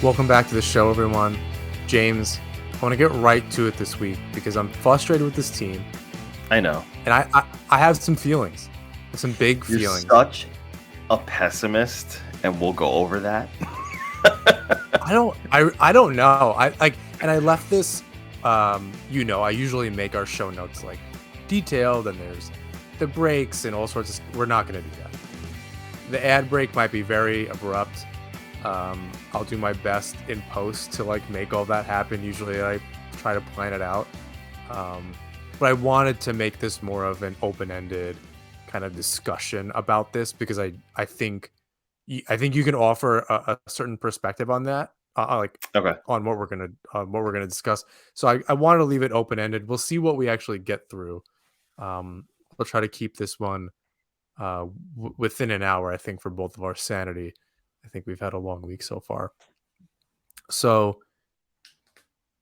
Welcome back to the show, everyone. James, I want to get right to it this week because I'm frustrated with this team. I know. And I have some feelings, some big You're feelings. such a pessimist, and we'll go over that. I don't know. I left this, I usually make our show notes like detailed, and there's the breaks and all sorts of, we're not going to do that. The ad break might be very abrupt. I'll do my best in post to like make all that happen. Usually I try to plan it out. But I wanted to make this more of an open-ended kind of discussion about this because I think you can offer a certain perspective on that, Okay. on what we're gonna discuss. So I wanted to leave it open-ended. We'll see what we actually get through. We'll try to keep this one within an hour, I think, for both of our sanity. I think we've had a long week so far. So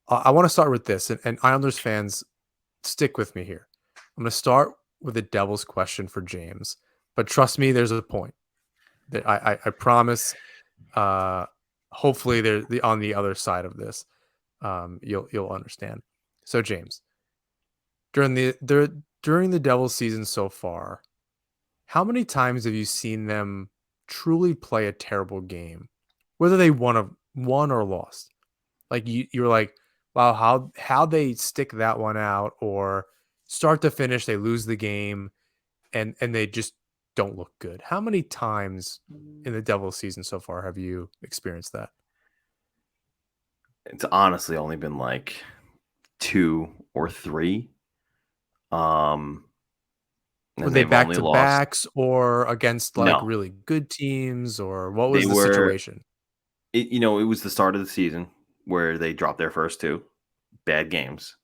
I want to start with this, and Islanders fans, stick with me here. I'm going to start with a devil's question for James, but trust me, there's a point. That I promise. Hopefully, they're on the other side of this. You'll understand. So, James, during the Devils season so far, how many times have you seen them truly play a terrible game, whether they won or lost? Like you're like, wow, how they stick that one out, or start to finish they lose the game, and they just don't look good. How many times in the Devils season so far have you experienced that? It's honestly only been like 2 or 3. Um, Were and they they've back only to lost. backs or against like No, really good teams, or what they was the were. situation? It was the start of the season where they dropped their first 2 bad games.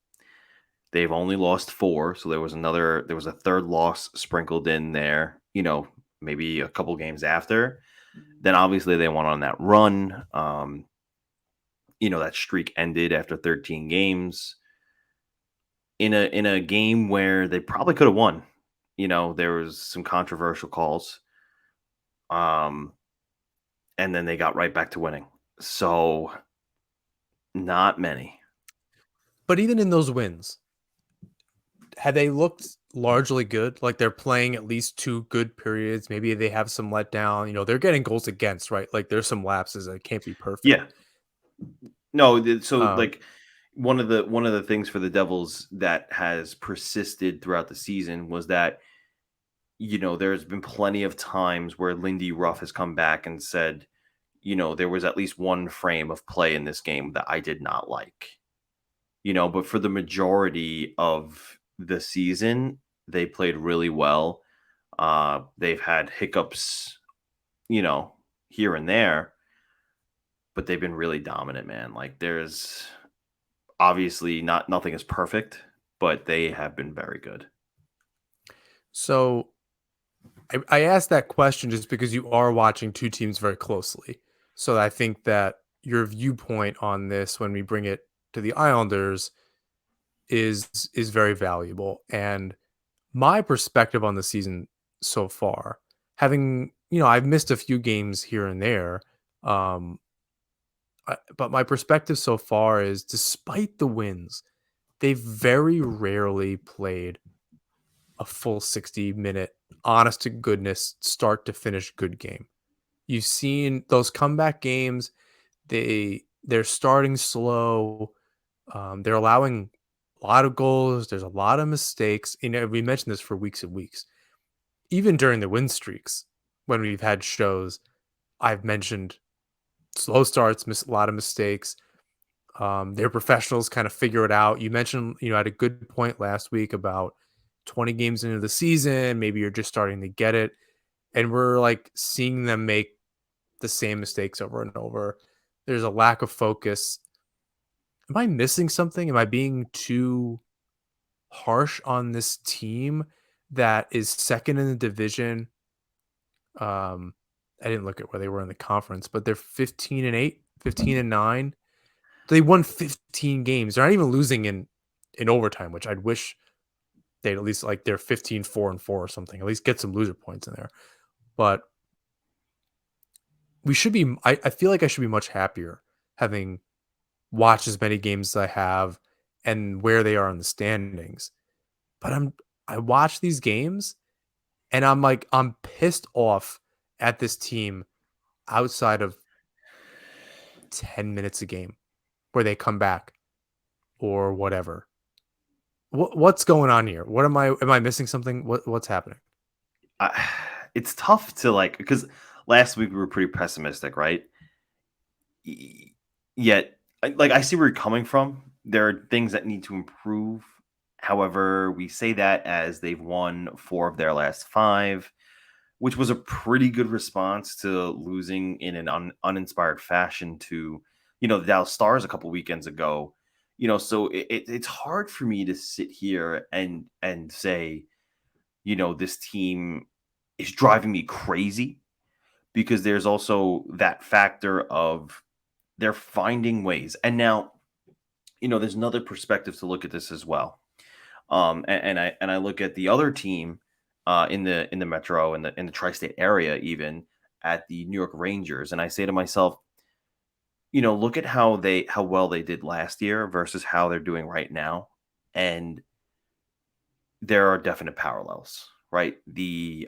They've only lost 4, so there was a third loss sprinkled in there. Maybe a couple games after. Then obviously they went on that run. That streak ended after 13 games in a game where they probably could have won. There was some controversial calls. Um and then they got right back to winning. So not many. But even in those wins, had they looked largely good? Like they're playing at least two good periods. Maybe they have some letdown. They're getting goals against, right? Like there's some lapses that can't be perfect. Yeah. No, so Um, like one of the things for the Devils that has persisted throughout the season was that there's been plenty of times where Lindy Ruff has come back and said, there was at least one frame of play in this game that I did not like. But for the majority of the season, they played really well. They've had hiccups, here and there, but they've been really dominant, man. Like there's obviously nothing is perfect, but they have been very good. so I asked that question just because you are watching two teams very closely. So I think that your viewpoint on this, when we bring it to the Islanders, is very valuable. And my perspective on the season so far, having I've missed a few games here and there, um, but my perspective so far is, despite the wins, they've very rarely played a full 60-minute, honest to goodness, start to finish good game. You've seen those comeback games. They're starting slow. They're allowing a lot of goals. There's a lot of mistakes. We mentioned this for weeks and weeks. Even during the win streaks, when we've had shows, I've mentioned slow starts, a lot of mistakes. They're professionals, kind of figure it out. You mentioned, at a good point last week about 20 games into the season, maybe you're just starting to get it. And we're like seeing them make the same mistakes over and over. There's a lack of focus. Am I missing something? Am I being too harsh on this team that is second in the division? Um, I didn't look at where they were in the conference, but they're 15-8, 15-9. They won 15 games. They're not even losing in overtime, which I'd wish they'd at least, like, they're 15-4-4 or something. At least get some loser points in there. But we should be. I feel like I should be much happier having watched as many games as I have and where they are in the standings. But I watch these games and I'm like, I'm pissed off at this team outside of 10 minutes a game where they come back or whatever. What's going on here? What am I missing something? What's happening? I, it's tough to like because last week we were pretty pessimistic, right? Y- Yet, like I see where you're coming from. There are things that need to improve. However, we say that as they've won 4 of their last 5, which was a pretty good response to losing in an uninspired fashion to, the Dallas Stars a couple weekends ago. So it's hard for me to sit here and say, this team is driving me crazy because there's also that factor of they're finding ways. And now, there's another perspective to look at this as well. And I look at the other team in the metro and in the tri-state area, even at the New York Rangers, and I say to myself, look at how well they did last year versus how they're doing right now, and there are definite parallels, right? The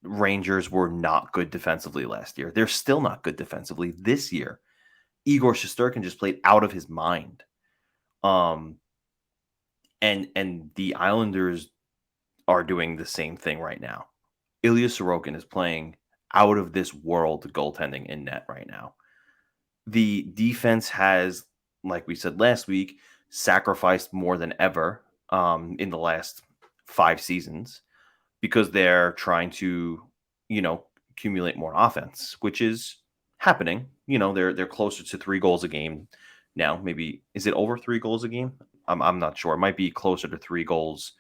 Rangers were not good defensively last year. They're still not good defensively this year. Igor Shesterkin just played out of his mind. Um, and the Islanders are doing the same thing right now. Ilya Sorokin is playing out of this world goaltending in net right now. The defense has, like we said last week, sacrificed more than ever in the last 5 seasons because they're trying to, accumulate more offense, which is happening. They're closer to 3 goals a game now. Maybe is it over 3 goals a game? I'm not sure. It might be closer to 3 goals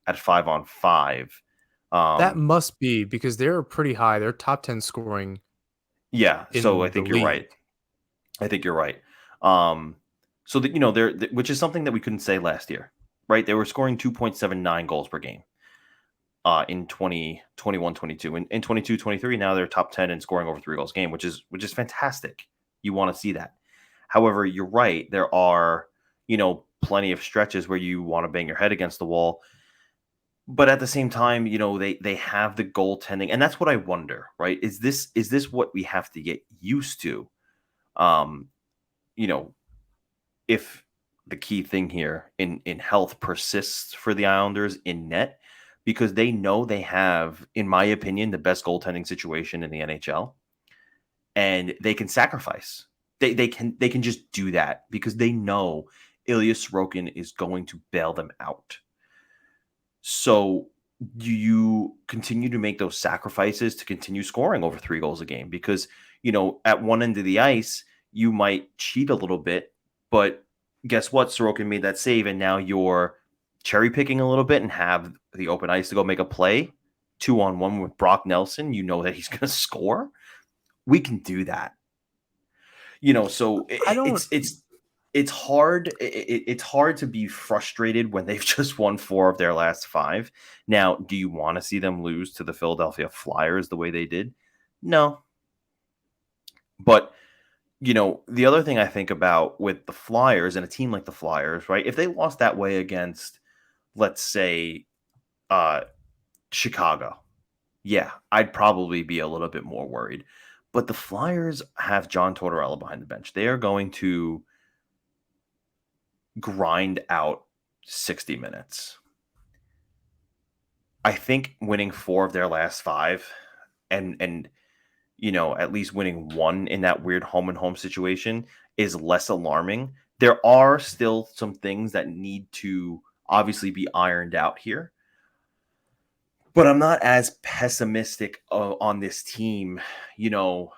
at 5-on-5. That Um, must be because they're pretty high. They're top 10 scoring yeah, so I in the think you're right. league. I think you're right. Um, so that which is something that we couldn't say last year, right? They were scoring 2.79 goals per game in 2021-22. In 22-23, now they're top 10 and scoring over 3 goals a game, which is fantastic. You want to see that. However, you're right. There are, plenty of stretches where you want to bang your head against the wall. But at the same time, they have the goaltending, and that's what I wonder, right? Is this what we have to get used to? Um, you know, if the key thing here in health persists for the Islanders in net, because they know they have, in my opinion, the best goaltending situation in the NHL, and they can sacrifice. They can just do that because they know Ilya Sorokin is going to bail them out. So do you continue to make those sacrifices to continue scoring over 3 goals a game? Because, at one end of the ice, you might cheat a little bit, but guess what? Sorokin made that save, and now you're cherry picking a little bit and have the open ice to go make a play 2-on-1 with Brock Nelson. You know that he's going to score. We can do that. So I don't it's hard. It's hard to be frustrated when they've just won 4 of their last 5. Now, do you want to see them lose to the Philadelphia Flyers the way they did? No. But the other thing I think about with the Flyers and a team like the Flyers, right? If they lost that way against, let's say, uh, Chicago, yeah, I'd probably be a little bit more worried. But the Flyers have John Tortorella behind the bench. They are going to grind out 60 minutes. I think winning 4 of their last 5 and at least winning one in that weird home and home situation is less alarming. There are still some things that need to obviously be ironed out here, but I'm not as pessimistic on this team, you know,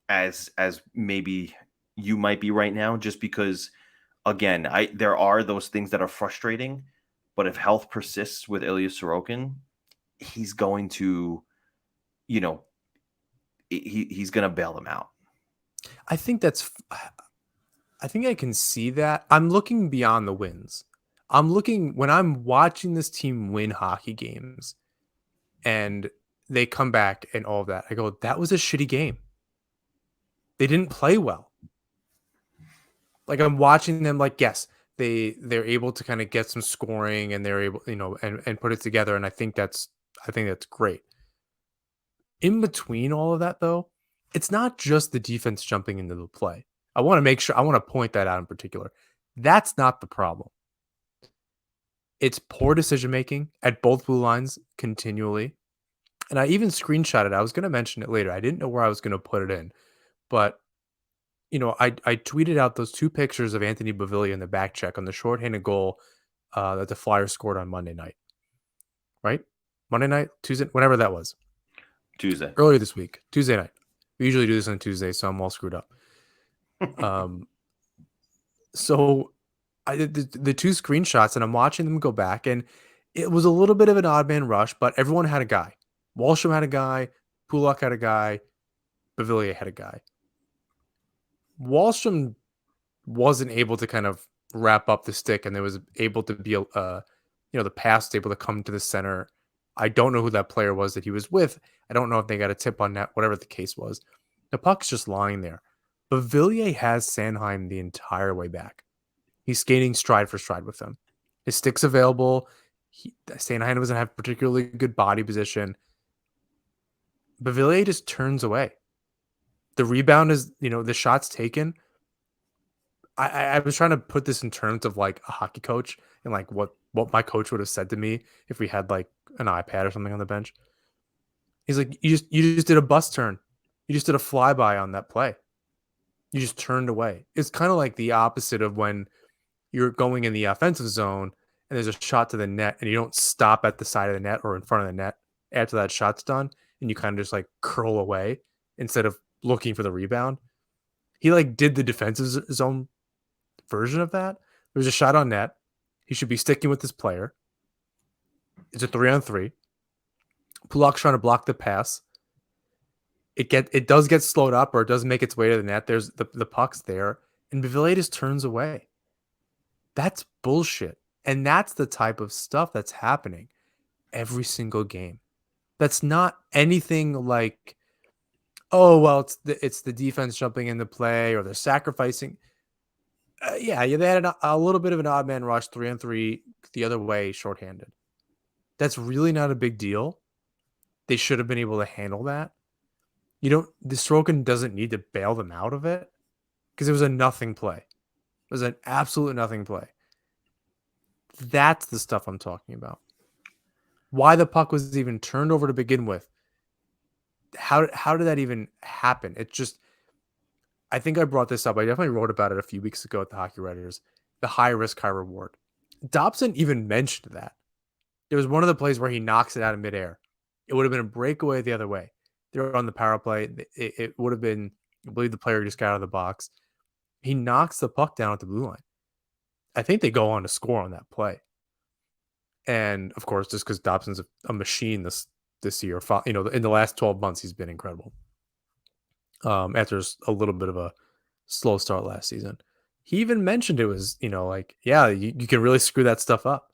as maybe you might be right now, just because again, there are those things that are frustrating, but if health persists with Ilya Sorokin, he's going to, you know, he's going to bail them out. I think that's I think I can see that. I'm looking beyond the wins. I'm looking when I'm watching this team win hockey games and they come back and all of that. I go, that was a shitty game. They didn't play well. Like I'm watching them like, yes, they're able to kind of get some scoring and they're able, and put it together. And I think that's great. In between all of that though, it's not just the defense jumping into the play. I want to make sure I want to point that out in particular. That's not the problem. It's poor decision making at both blue lines continually. And I even screenshotted. I was going to mention it later. I didn't know where I was going to put it in, but I tweeted out those two pictures of Anthony Baviglia in the back check on the shorthanded goal that the Flyers scored on Monday night, right? Monday night, Tuesday, whatever that was, Tuesday. earlier this week, Tuesday night. We usually do this on Tuesday, so I'm all screwed up. So I did the two screenshots, and I'm watching them go back, and it was a little bit of an odd man rush, but everyone had a guy. Wallstrom had a guy, Pulak had a guy, Baviglia had a guy. Wallstrom wasn't able to kind of wrap up the stick, and there was able to be the pass was able to come to the center. I don't know who that player was that he was with. I don't know if they got a tip on that, whatever the case was. The puck's just lying there. Baviglia has Sanheim the entire way back. He's skating stride for stride with them. His stick's available. Sanheim doesn't have particularly good body position. Baviglia just turns away. The rebound is, the shot's taken. I was trying to put this in terms of like a hockey coach and like what my coach would have said to me if we had like an iPad or something on the bench. He's like, you just did a bus turn. You just did a flyby on that play. You just turned away. It's kind of like the opposite of when you're going in the offensive zone and there's a shot to the net and you don't stop at the side of the net or in front of the net after that shot's done and you kind of just like curl away instead of looking for the rebound. He like did the defensive zone version of that. There's a shot on net. He should be sticking with this player. It's a 3-on-3. Pulak's trying to block the pass. It does get slowed up or it does make its way to the net. There's the puck's there, and Baviglia just turns away. That's bullshit. And that's the type of stuff that's happening every single game. That's not anything like, oh, well, it's the defense jumping into play or they're sacrificing. Yeah, they had a little bit of an odd man rush, 3-on-3 the other way, shorthanded. That's really not a big deal. They should have been able to handle that. The Sorokin doesn't need to bail them out of it because it was a nothing play. It was an absolute nothing play. That's the stuff I'm talking about. Why the puck was even turned over to begin with. How did that even happen? It just, I think I brought this up. I definitely wrote about it a few weeks ago at the Hockey Writers. The high risk, high reward. Dobson even mentioned that. There was one of the plays where he knocks it out of midair. It would have been a breakaway the other way. They were on the power play. It would have been, I believe the player just got out of the box. He knocks the puck down at the blue line. I think they go on to score on that play. And of course, just because Dobson's a machine this year, in the last 12 months, he's been incredible. After a little bit of a slow start last season, he even mentioned it was, you can really screw that stuff up.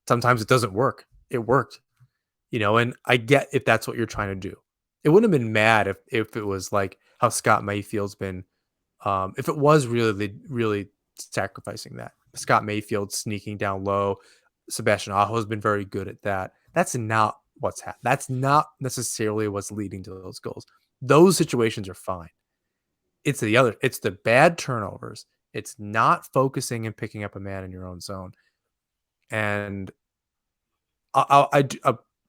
Sometimes it doesn't work. It worked, and I get if that's what you're trying to do. It wouldn't have been mad if it was like how Scott Mayfield's been, if it was really sacrificing that. Scott Mayfield sneaking down low. Sebastian Aho has been very good at that. That's not what's happening. That's not necessarily what's leading to those goals. Those situations are fine. It's the bad turnovers. It's not focusing and picking up a man in your own zone. And I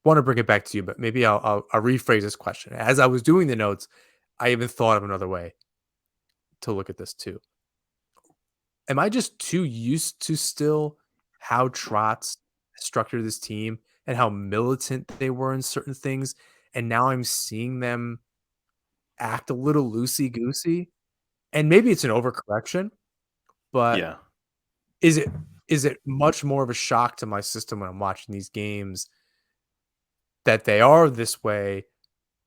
want to bring it back to you, but maybe I'll rephrase this question. As I was doing the notes, I even thought of another way to look at this too. Am I just too used to still how Trotz structured this team and how militant they were in certain things, and now I'm seeing them act a little loosey-goosey? And maybe it's an overcorrection, but Yeah. is it much more of a shock to my system when I'm watching these games that they are this way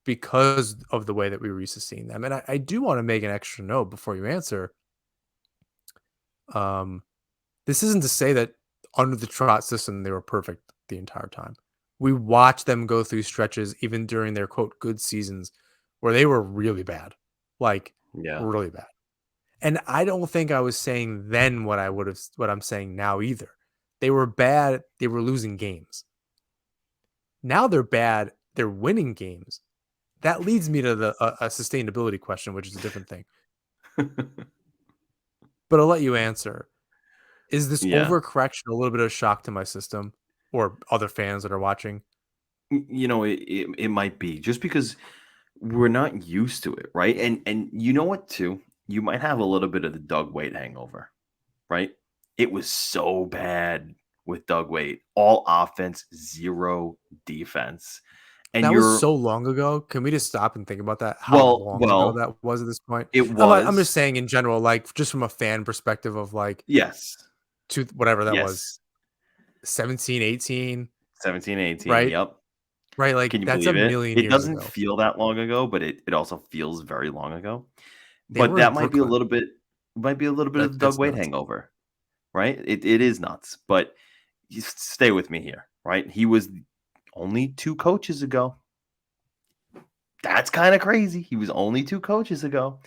because of the way that we were used to seeing them? And I do want to make an extra note before you answer. This isn't to say that under the Trot system they were perfect the entire time. We watched them go through stretches even during their quote good seasons where they were really bad. Like Yeah. really bad. And I don't think I was saying then what I'm saying now either. They were bad, they were losing games. Now they're bad, they're winning games. That leads me to a sustainability question, which is a different thing. But I'll let you answer. Is this Yeah. overcorrection a little bit of shock to my system or other fans that are watching? It might be just because we're not used to it, right? And you know what too? You might have a little bit of the Doug Wade hangover, right? It was so bad with Doug Wade. All offense, zero defense. And That was you're so long ago. Can we just stop and think about that? How well, long ago well, that was at this point? it I'm just was. saying in general, like just from a fan perspective of like Yes. whatever that Yes. was, 17, 18, 17, 18. right? Yep. Right. Can Like you that's a believe it? million It years doesn't ago. feel that long ago, but it also feels very long ago. They But were in that Brooklyn. might be a little bit of the Doug That's Wade nuts. hangover, right? It is nuts. But you stay with me here, right? He was only 2 coaches ago. That's kind of crazy. He was only 2 coaches ago.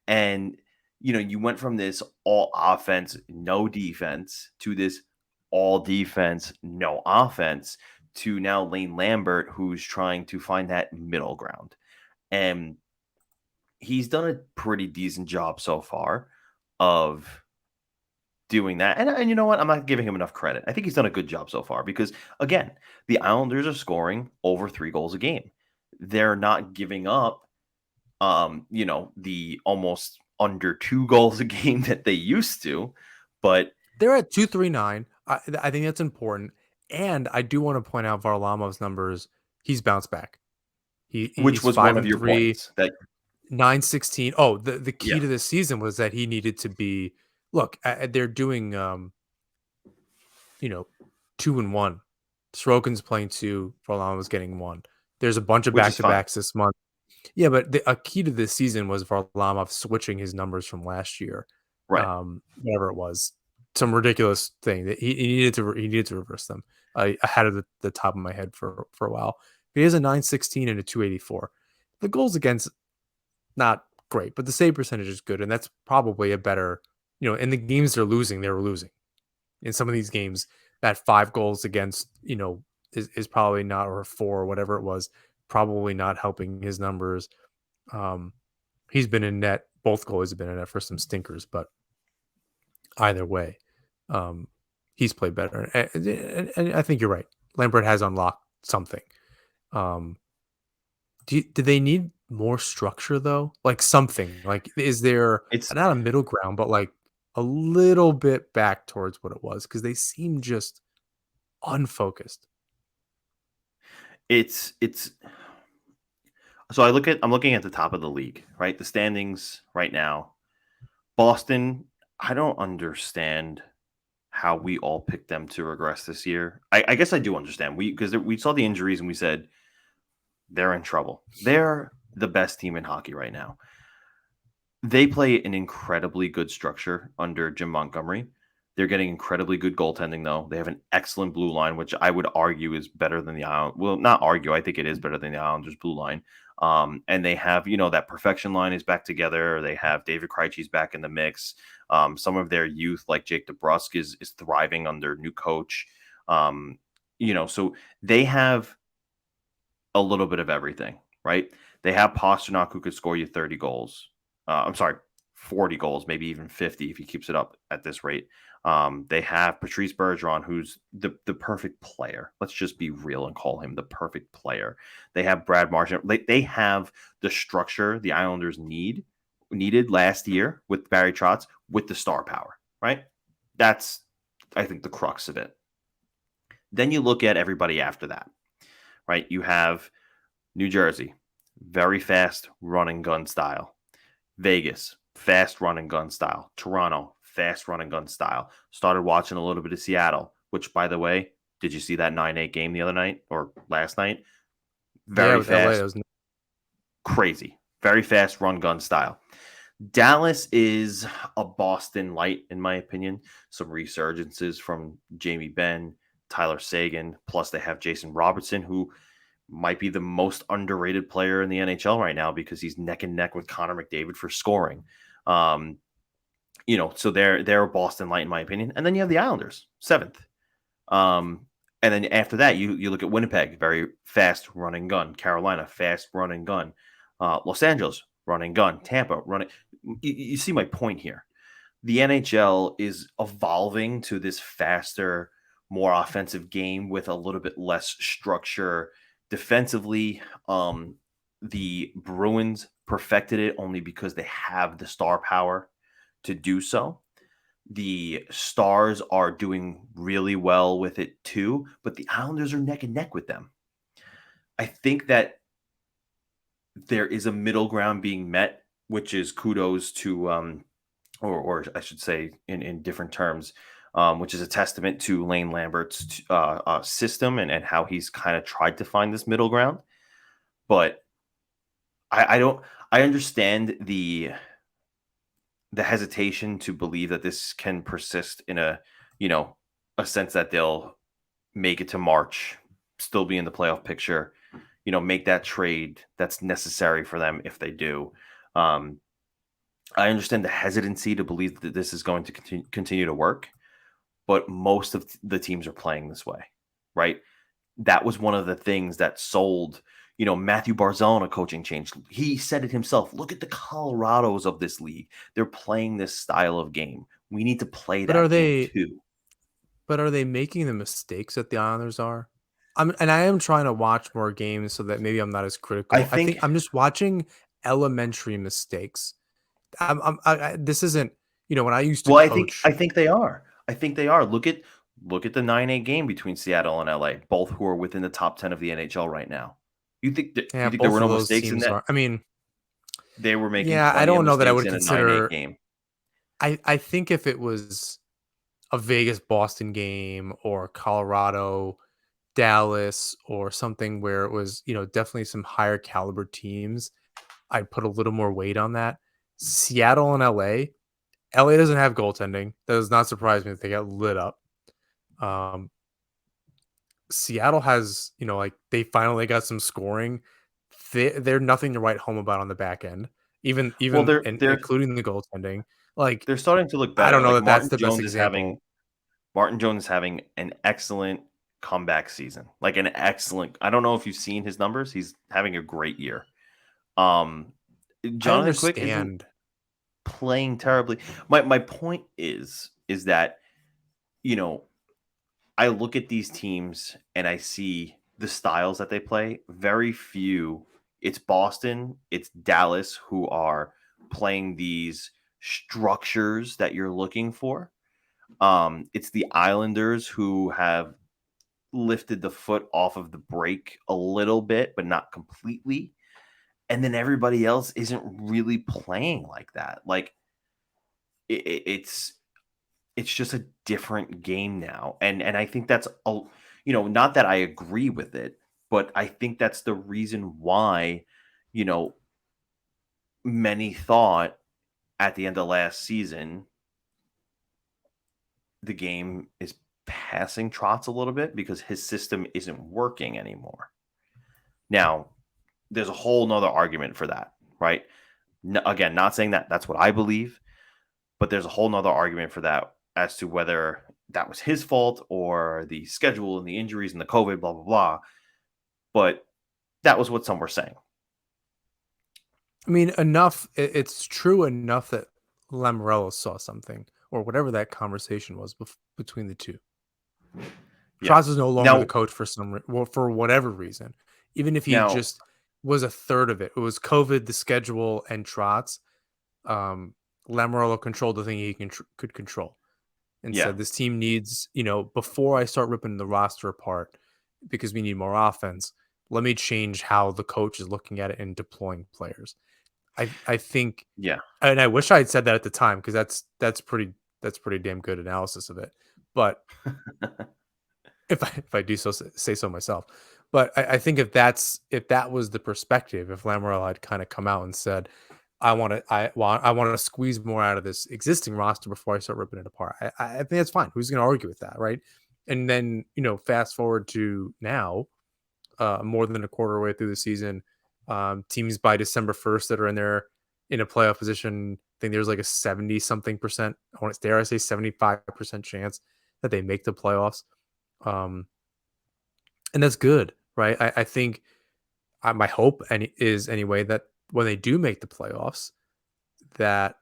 And you went from this all offense, no defense to this all defense, no offense to now Lane Lambert, who's trying to find that middle ground. And he's done a pretty decent job so far of doing that. And you know what? I'm not giving him enough credit. I think he's done a good job so far because, again, the Islanders are scoring over 3 goals a game. They're not giving up, the almost under 2 goals a game that they used to. But They're at 239. I think that's important. And I do want to point out Varlamov's numbers. He's bounced back. which He's was five one of and your three, points that, 916. Oh, the key yeah, to this season was that he needed to be look, they're doing you know, 2-1. Sorokin's playing 2, Varlamov's getting 1. There's a bunch of which is fine. back-to-backs this month. Yeah, but a key to this season was Varlamov switching his numbers from last year. Right. Whatever it was. Some ridiculous thing that he needed to reverse them. I had it at the top of my head for a while. He has a 916 and a 284. The goals against not great, but the save percentage is good, and that's probably a better, in the games they're losing, they were losing. In some of these games, that 5 goals against, is probably not, or 4, or whatever it was, probably not helping his numbers. Um, he's been in net. Both goalies have been in net for some stinkers, but either way, um, he's played better. And I think you're right. Lambert has unlocked something. Um, do they need more structure though? Like something? Like is there It's not a middle ground, but like a little bit back towards what it was? Because they seem just unfocused. it's so I'm looking at the top of the league, right? The standings right now. Boston, I don't understand how we all picked them to regress this year. I guess I do understand. We saw the injuries and we said they're in trouble. They're the best team in hockey right now. They play an incredibly good structure under Jim Montgomery. They're getting incredibly good goaltending, though. They have an excellent blue line, which I would argue is better than the Island. Well, not argue. I think it is better than the Islanders' blue line. And they have, that perfection line is back together. They have David Krejci's back in the mix. Some of their youth, like Jake DeBrusk, is thriving under new coach. So they have a little bit of everything, right? They have Pasternak who could score you 30 goals. I'm sorry, 40 goals, maybe even 50 if he keeps it up at this rate. They have Patrice Bergeron, who's the perfect player. Let's just be real and call him the perfect player. They have Brad Marchand. They have the structure the Islanders needed last year with Barry Trotz with the star power, right? That's, I think, the crux of it. Then you look at everybody after that, right? You have New Jersey, very fast run and gun style. Vegas, fast run and gun style. Toronto, fast run and gun style. Started watching a little bit of Seattle, which, by the way, did you see that 9-8 game the other night or last night? Yeah, Very with LA, fast, crazy, very fast run gun style. Dallas is a Boston light, in my opinion. Some resurgences from Jamie Benn, Tyler Sagan, plus they have Jason Robertson, who might be the most underrated player in the NHL right now because he's neck and neck with Connor McDavid for scoring. Um, so they're Boston Light in my opinion, and then you have the Islanders, seventh. And then after that, you look at Winnipeg, very fast run and gun. Carolina, fast run and gun. Los Angeles, run and gun. Tampa, running. You see my point here. The NHL is evolving to this faster, more offensive game with a little bit less structure defensively. The Bruins perfected it only because they have the star power to do so. The Stars are doing really well with it too, but the Islanders are neck and neck with them. I think that there is a middle ground being met, which is kudos to, or I should say, in different terms, which is a testament to Lane Lambert's system and how he's kind of tried to find this middle ground. But I don't. I understand the hesitation to believe that this can persist in a sense that they'll make it to March, still be in the playoff picture, make that trade that's necessary for them if they do. I understand the hesitancy to believe that this is going to continue to work, but most of the teams are playing this way, right? That was one of the things that sold, Matthew Barzal on a coaching change. He said it himself. Look at the Colorados of this league. They're playing this style of game. We need to play But are that game they too. but are they making the mistakes that the Islanders are? I am trying to watch more games so that maybe I'm not as I critical. I think think I'm just watching elementary mistakes. This isn't, when I used to well, I think coach. I think they are. I think they are. Look at the 9-8 game between Seattle and LA, both who are within the top 10 of the NHL right now. Yeah, You think there both were of no those mistakes in teams that? are. I mean, They were making yeah, I plenty of don't know that I mistakes would in a 9-8 consider. game. I think if it was a Vegas Boston game or Colorado Dallas or something where it was, definitely some higher caliber teams, I'd put a little more weight on that. Seattle and LA doesn't have goaltending. That does not surprise me that they got lit up. Um, Seattle has, like they finally got some scoring. They're nothing to write home about on the back end, even Well, even they're and they're including the goaltending. Like they're starting to look I don't better. know Like that that's the best example. Martin Jones is having an excellent comeback season. Like an excellent. I don't know if you've seen his numbers. He's having a great year. Um, I Jonathan Quick isn't understand. playing terribly. My point is that you know I look at these teams and I see the styles that they play. Very few. It's Boston, it's Dallas who are playing these structures that you're looking for. It's the Islanders who have lifted the foot off of the brake a little bit, but not completely. And then everybody else isn't really playing like that. Like it's just a different game now, and I think that's a not that I agree with it, but I think that's the reason why you know many thought at the end of last season the game is passing Trotz a little bit because his system isn't working anymore. Now, there's a whole nother argument for that, right? Again, not saying that that's what I believe, but there's a whole nother argument for that as to whether that was his fault or the schedule and the injuries and the COVID, blah, blah, blah. But that was what some were saying. I mean, enough. It's true enough that Lamorello saw something, or whatever that conversation was between the two. Yeah. Trotz is no longer the Now, coach for whatever reason. Even if he now, just was a third of it, it was COVID, the schedule, and Trotz. Um, Lamorello controlled the thing he could control, and yeah, said this team needs, before I start ripping the roster apart because we need more offense. Let me change how the coach is looking at it and deploying players. I think, yeah. and I wish I had said that at the time because that's pretty damn good analysis of it. But if I do say so myself, but I think if that was the perspective, if Lamorello had kind of come out and said, I want to squeeze more out of this existing roster before I start ripping it apart. I think that's fine. Who's going to argue with that, right? And then fast forward to now, more than a quarter way through the season. Teams by December 1st that are in a playoff position, I think there's like a 70 something percent. I want to dare I say 75% chance that they make the playoffs. Um, and that's good, right? I think my hope is anyway that when they do make the playoffs, that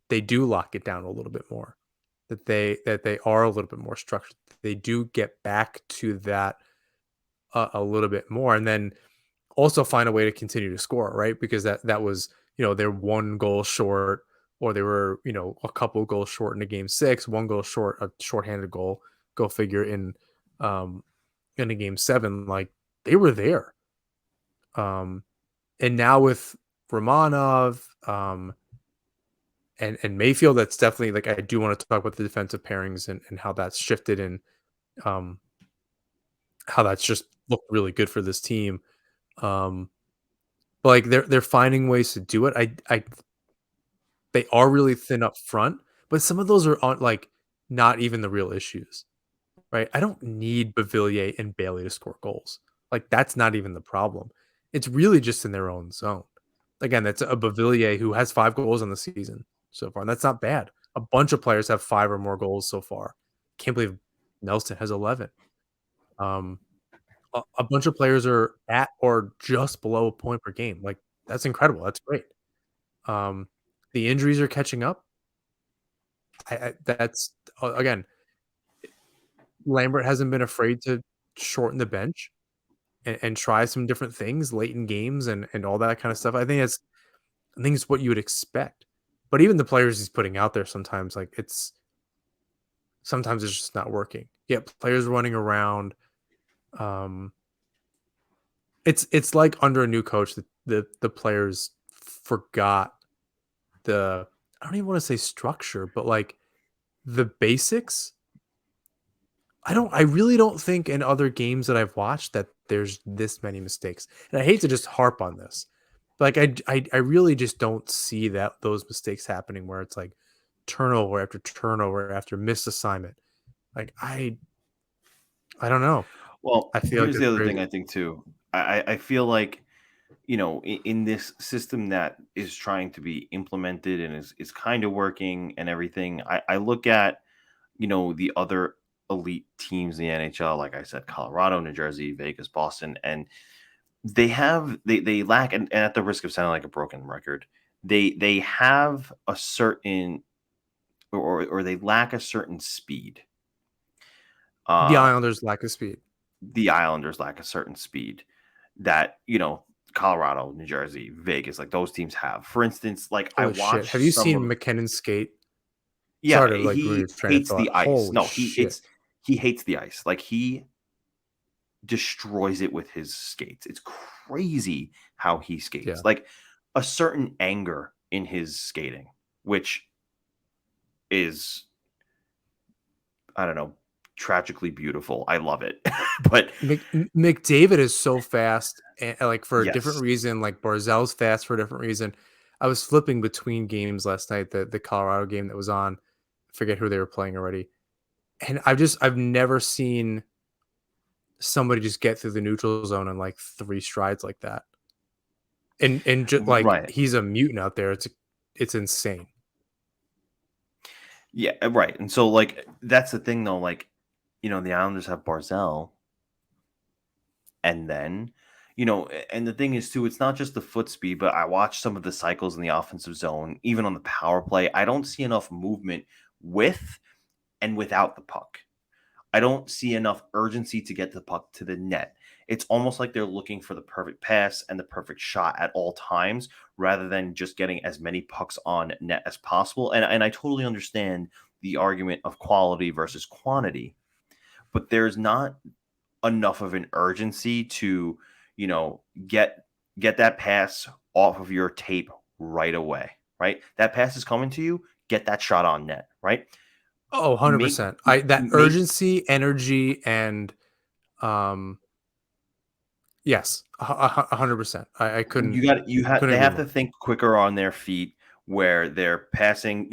they do lock it down a little bit more, that they are a little bit more structured. They do get back to that a little bit more, and then also find a way to continue to score, right? Because that was, they're 1 goal short, or they were, a couple goals short in a game 6, 1 goal short, a shorthanded goal, go figure, um in a game 7. Like, they were there. Um and now with Romanov, and Mayfield, that's definitely, like, I do want to talk about the defensive pairings, and how that's shifted, and um how that's just looked really good for this team. Um but like, they're finding ways to do it. I They are really thin up front, but some of those are on, like, not even the real issues, right? I don't need Bavillier and Bailey to score goals. Like, that's not even the problem. It's really just in their own zone. Again, that's a Bavillier who has 5 goals on the season so far, and that's not bad. A bunch of players have 5 or more goals so far. Can't believe Nelson has 11. Um, a bunch of players are at or just below a point per game. Like, that's incredible. That's great. Um, the injuries are catching up. I that's again, Lambert hasn't been afraid to shorten the bench, and try some different things late in games, and all that kind of stuff. I think it's what you would expect. But even the players he's putting out there, sometimes, like, sometimes it's just not working. Yeah, players running around. Um, it's like under a new coach, the players forgot the, I don't even want to say structure, but like the basics. I really don't think in other games that I've watched that there's this many mistakes. And I hate to just harp on this. Like, I really just don't see those mistakes happening, where it's like turnover after turnover after missed assignment. Like, I don't know. Well, I feel like here's it's the other thing crazy. I think too. I feel like, in this system that is trying to be implemented and is kind of working and everything, I look at, the other elite teams in the NHL, like I said, Colorado, New Jersey, Vegas, Boston, and they lack, and at the risk of sounding like a broken record, they have a certain, or they lack a certain speed. The Uh Islanders lack of speed. the Islanders lack a certain speed that, Colorado, New Jersey, Vegas, like those teams have. For instance, like I Holy shit! Have watched you some seen of, McKinnon skate? yeah, Sorry to, like, ruin he your train of hates thought. the ice. Holy No, shit! he hates the ice. Like he destroys it with his skates. It's crazy how he skates. Yeah. Like a certain anger in his skating, which is, I don't know, tragically beautiful. I love it. But McDavid is so fast, and, like, for a different yes, reason. Like, Barzell's fast for a different reason. I was flipping between games last night, the Colorado game that was on. I forget who they were playing already, and I've never seen somebody just get through the neutral zone in like 3 strides like that. And just like, right. he's a mutant out there. It's insane. Yeah, right. And so like that's the thing though, like, the Islanders have Barzell, and then, and the thing is too, it's not just the foot speed, but I watch some of the cycles in the offensive zone, even on the power play. I don't see enough movement with and without the puck. I don't see enough urgency to get the puck to the net. It's almost like they're looking for the perfect pass and the perfect shot at all times, rather than just getting as many pucks on net as possible. And I totally understand the argument of quality versus quantity, but there's not enough of an urgency to, you know, get that pass off of your tape right away, right? That pass is coming to you, get that shot on net, right? Oh, Make 100%. I That make urgency, energy, and um yes, 100%. I you got you have couldn't they agree have more. to think quicker on their feet, where they're passing,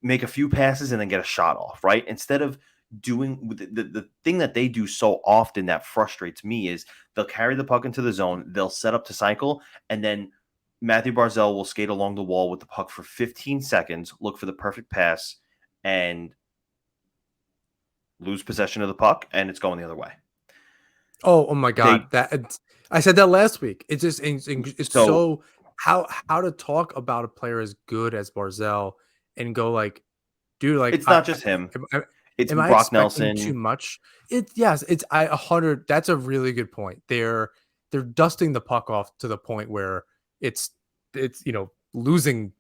make a few passes and then get a shot off, right? Instead of doing the thing that they do so often that frustrates me is they'll carry the puck into the zone, they'll set up to cycle, and then Matthew Barzal will skate along the wall with the puck for 15 seconds, look for the perfect pass, and lose possession of the puck, and it's going the other way. Oh my They god, I said that last week. It's just it's so so how to talk about a player as good as Barzell and go like, dude, like it's not just him. It's am I Brock expecting too Nelson. much? Yes, it's I 100. That's a really good point. They're dusting the puck off to the point where it's losing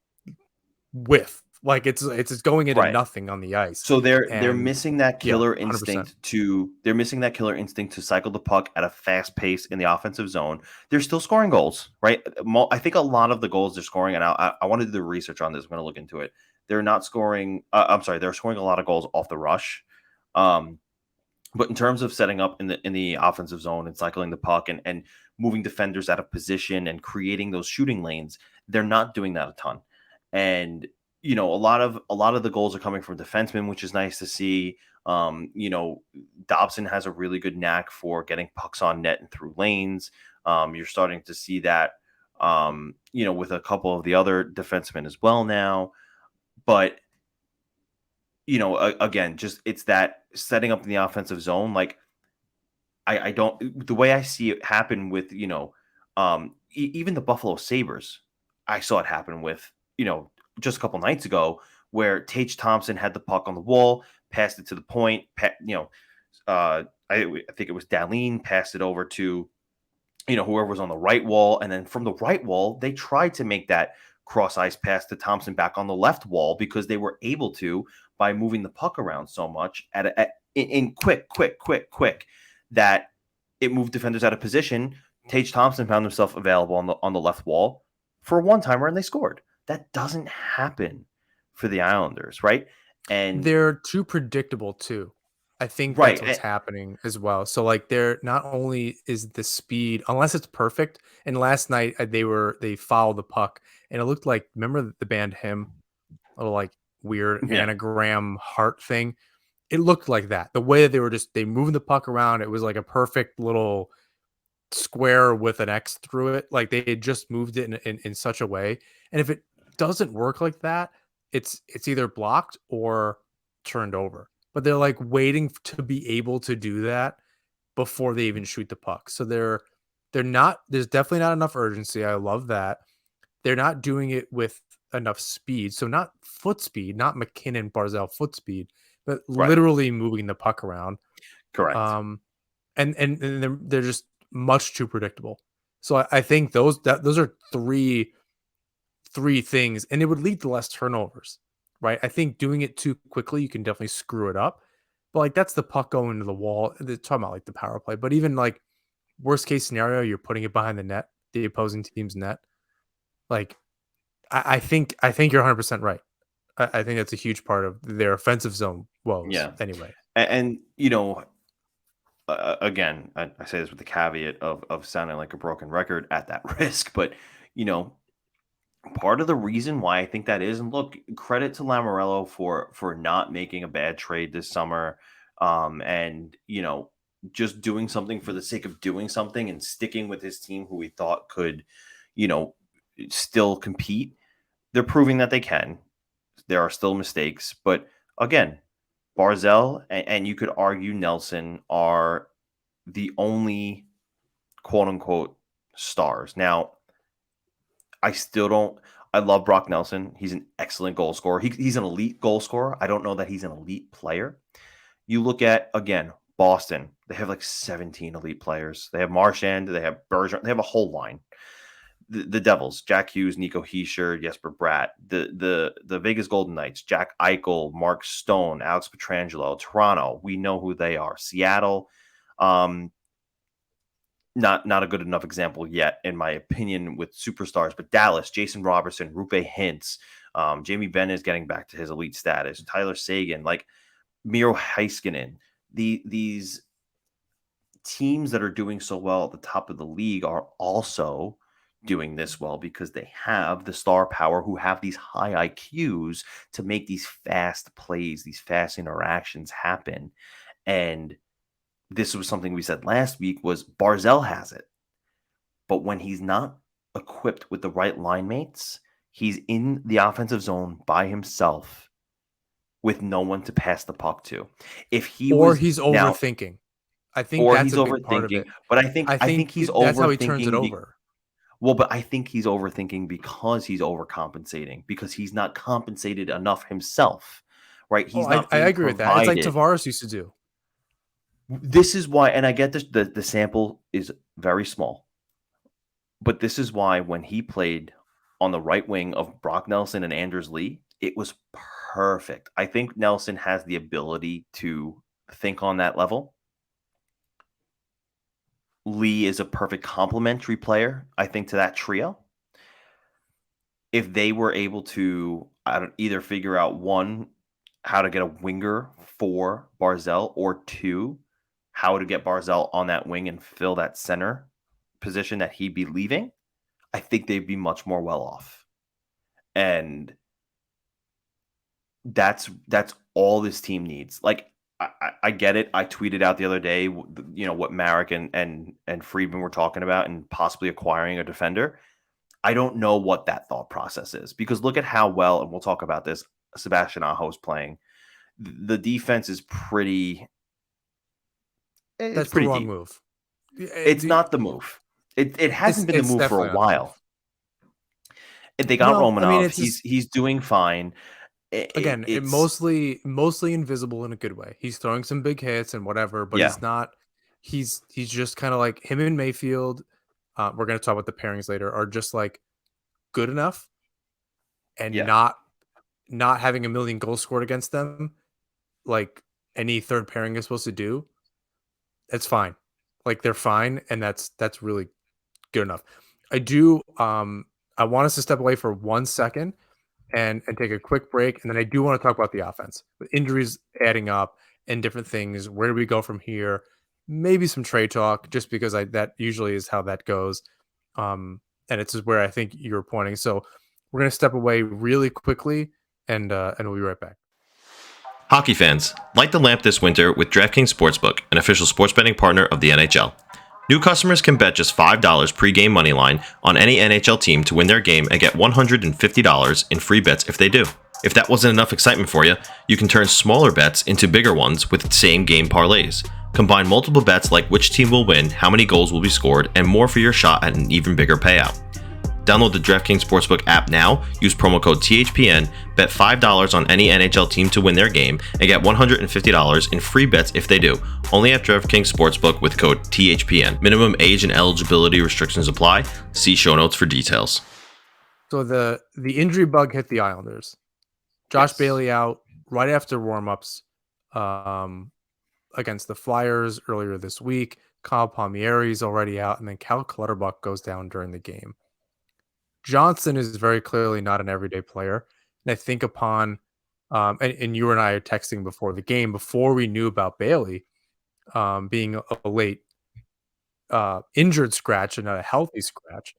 whiff, like it's just going into Right. nothing on the ice, So they're and missing that yeah, killer 100%. instinct to they're missing that killer instinct to cycle the puck at a fast pace in the offensive zone. They're still scoring goals, right? I think a lot of the goals they're scoring, and I want to do the research on this. I'm going to look into it. They're not scoring. I'm sorry, they're scoring a lot of goals off the rush. Um, but in terms of setting up in the offensive zone and cycling the puck and moving defenders out of position and creating those shooting lanes, they're not doing that a ton. And a lot of the goals are coming from defensemen, which is nice to see. Dobson has a really good knack for getting pucks on net and through lanes. You're starting to see that with a couple of the other defensemen as well now. But again, just it's that setting up in the offensive zone. Like I don't the way I see it happen with even the Buffalo Sabres. I saw it happen with just a couple nights ago where Tage Thompson had the puck on the wall, passed it to the point. I think it was Dahlin passed it over to whoever was on the right wall, and then from the right wall they tried to make that cross ice pass to Thompson back on the left wall because they were able to by moving the puck around so much in quick that it moved defenders out of position. Tage Thompson found himself available on the left wall for a one timer and they scored. That doesn't happen for the Islanders, right? And They're too predictable too. I think that's right, what's happening as well. So like they're not only is the speed unless it's perfect. And last night they fouled the puck and it looked like remember the band Him, little like weird yeah, anagram heart thing. It looked like that. The way that they moving the puck around, it was like a perfect little square with an X through it. Like they had just moved it in such a way. And if it doesn't work like that, it's either blocked or turned over. But they're like waiting to be able to do that before they even shoot the puck. So they're not there's definitely not enough urgency. I love that. They're not doing it with enough speed. So not foot speed, not McKinnon Barzell foot speed, but right, literally moving the puck around. correct, Um and they're just much too predictable. So I think those are three things, and it would lead to less turnovers, right? I think doing it too quickly, you can definitely screw it up. But like that's the puck going into the wall. They're talking about like the power play, but even like worst case scenario, you're putting it behind the net, the opposing team's net. Like I think you're 100% right. I think that's a huge part of their offensive zone woes. yeah, Anyway, and again, I say this with the caveat of sounding like a broken record at that risk, but you know, part of the reason why I think that is, and look, credit to Lamorello for not making a bad trade this summer, and just doing something for the sake of doing something and sticking with his team who he thought could, you know, still compete. They're proving that they can. There are still mistakes, but again, Barzell and you could argue Nelson are the only quote unquote stars. Now, I still don't. I love Brock Nelson. He's an excellent goal scorer. He's an elite goal scorer. I don't know that he's an elite player. You look at again Boston. They have like 17 elite players. They have Marchand. They have Bergeron. They have a whole line. The Devils: Jack Hughes, Nico Hischier, Jesper Bratt. The Vegas Golden Knights: Jack Eichel, Mark Stone, Alex Petrangelo. Toronto. We know who they are. Seattle. Um, not a good enough example yet, in my opinion, with superstars. But Dallas, Jason Robertson, Rupe Hintz, Jamie Benn is getting back to his elite status. Tyler Sagan, like Miro Heiskanen, these teams that are doing so well at the top of the league are also doing this well because they have the star power who have these high IQs to make these fast plays, these fast interactions happen. And this was something we said last week was Barzell has it. But when he's not equipped with the right line mates, he's in the offensive zone by himself with no one to pass the puck to. If he Or was he's now overthinking. I think or that's he's a big part of overthinking, it. but I think he's That's how he turns it overthinking over. well, but I think he's overthinking because he's overcompensating, because he's not compensated enough himself, right? Oh, He's I not being agree with that. It's like provided. Tavares used to do. This is why, and I get this, the sample is very small, but this is why when he played on the right wing of Brock Nelson and Anders Lee, it was perfect. I think Nelson has the ability to think on that level. Lee is a perfect complementary player, I think, to that trio. If they were able to either figure out one, how to get a winger for Barzell, or two, how to get Barzell on that wing and fill that center position that he'd be leaving, I think they'd be much more well off. And that's all this team needs. Like I get it. I tweeted out the other day, what Marek and Friedman were talking about and possibly acquiring a defender. I don't know what that thought process is because look at how well, and we'll talk about this, Sebastian Aho is playing. The defense is it's That's the pretty wrong deep. move. It's not the move. It hasn't been the It's move for a definitely not the move. while. They got No, I mean Romanov. it's just He's doing fine. again, it It's mostly invisible in a good way. He's throwing some big hits and whatever, but yeah, he's not. He's just kind of like him and Mayfield. We're gonna talk about the pairings later. Are just like good enough and yeah. not having a million goals scored against them, like any third pairing is supposed to do. It's fine. Like they're fine, and that's really good enough. I do. I want us to step away for 1 second and take a quick break, and then I do want to talk about the offense. With injuries adding up and different things, where do we go from here? Maybe some trade talk, just because that usually is how that goes. And it's where I think you're pointing. So we're gonna step away really quickly, and we'll be right back. Hockey fans, light the lamp this winter with DraftKings Sportsbook, an official sports betting partner of the NHL. New customers can bet just $5 pre-game moneyline on any NHL team to win their game and get $150 in free bets if they do. If that wasn't enough excitement for you, you can turn smaller bets into bigger ones with same-game parlays. Combine multiple bets like which team will win, how many goals will be scored, and more for your shot at an even bigger payout. Download the DraftKings Sportsbook app now, use promo code THPN, bet $5 on any NHL team to win their game, and get $150 in free bets if they do. Only at DraftKings Sportsbook with code THPN. Minimum age and eligibility restrictions apply. See show notes for details. So the injury bug hit the Islanders. Josh Yes. Bailey out right after warmups against the Flyers earlier this week. Kyle Palmieri's already out, and then Cal Clutterbuck goes down during the game. Johnson is very clearly not an everyday player. And I think upon, and you and I are texting before the game, before we knew about Bailey being a late injured scratch and not a healthy scratch,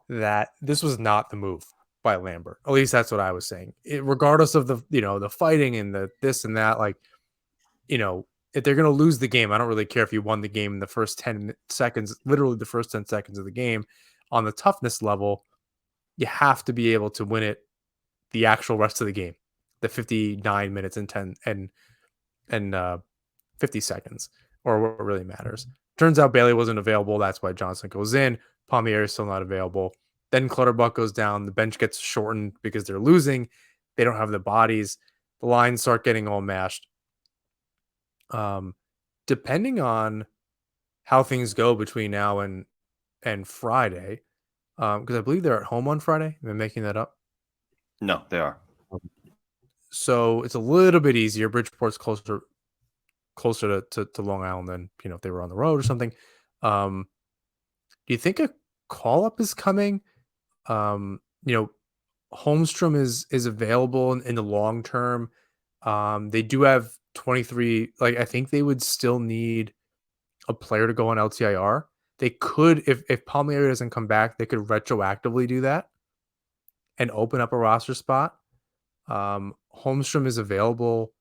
that this was not the move by Lambert. At least that's what I was saying. Regardless of the fighting and the this and that, like, if they're going to lose the game, I don't really care if you won the game in the first 10 seconds, literally the first 10 seconds of the game. On the toughness level, you have to be able to win it the actual rest of the game, the 59 minutes and 10 and 50 seconds, or what really matters. Turns out Bailey wasn't available. That's why Johnson goes in. Palmieri is still not available. Then Clutterbuck goes down. The bench gets shortened because they're losing. They don't have the bodies. The lines start getting all mashed. Depending on how things go between now and Friday, because I believe they're at home on Friday. Am I making that up? No, they are. So it's a little bit easier. Bridgeport's closer to Long Island than if they were on the road or something. Do you think a call up is coming? Holmstrom is available in the long term. They do have 23. Like I think they would still need a player to go on LTIR. they could, if Palmieri doesn't come back, they could retroactively do that and open up a roster spot. Holmstrom is available.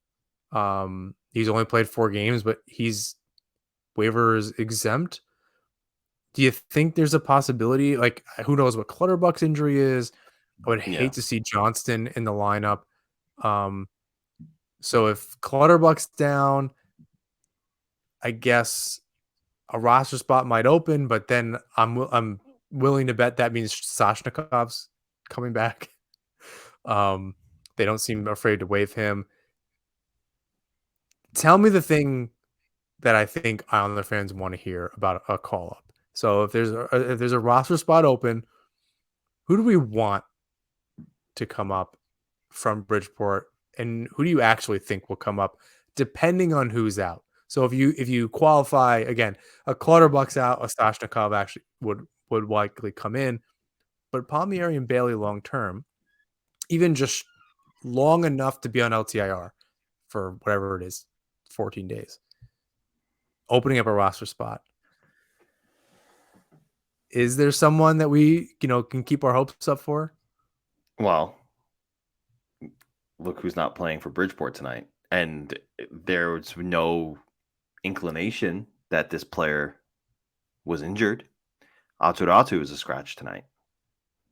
He's only played 4 games, but he's waivers exempt. Do you think there's a possibility? Like, who knows what Clutterbuck's injury is? I would hate to see Johnston in the lineup. So if Clutterbuck's down, I guess a roster spot might open, but then I'm willing to bet that means Sashnikov's coming back. They don't seem afraid to waive him. Tell me the thing that I think Islander fans want to hear about a call up. So if there's a roster spot open, who do we want to come up from Bridgeport, and who do you actually think will come up, depending on who's out? So if you qualify again, a Clutterbuck's out, a Stashnikov actually would likely come in, but Palmieri and Bailey long term, even just long enough to be on LTIR for whatever it is, 14 days, opening up a roster spot. Is there someone that we can keep our hopes up for? Well, look who's not playing for Bridgeport tonight, and there was no inclination that this player was injured. Aturatu is a scratch tonight.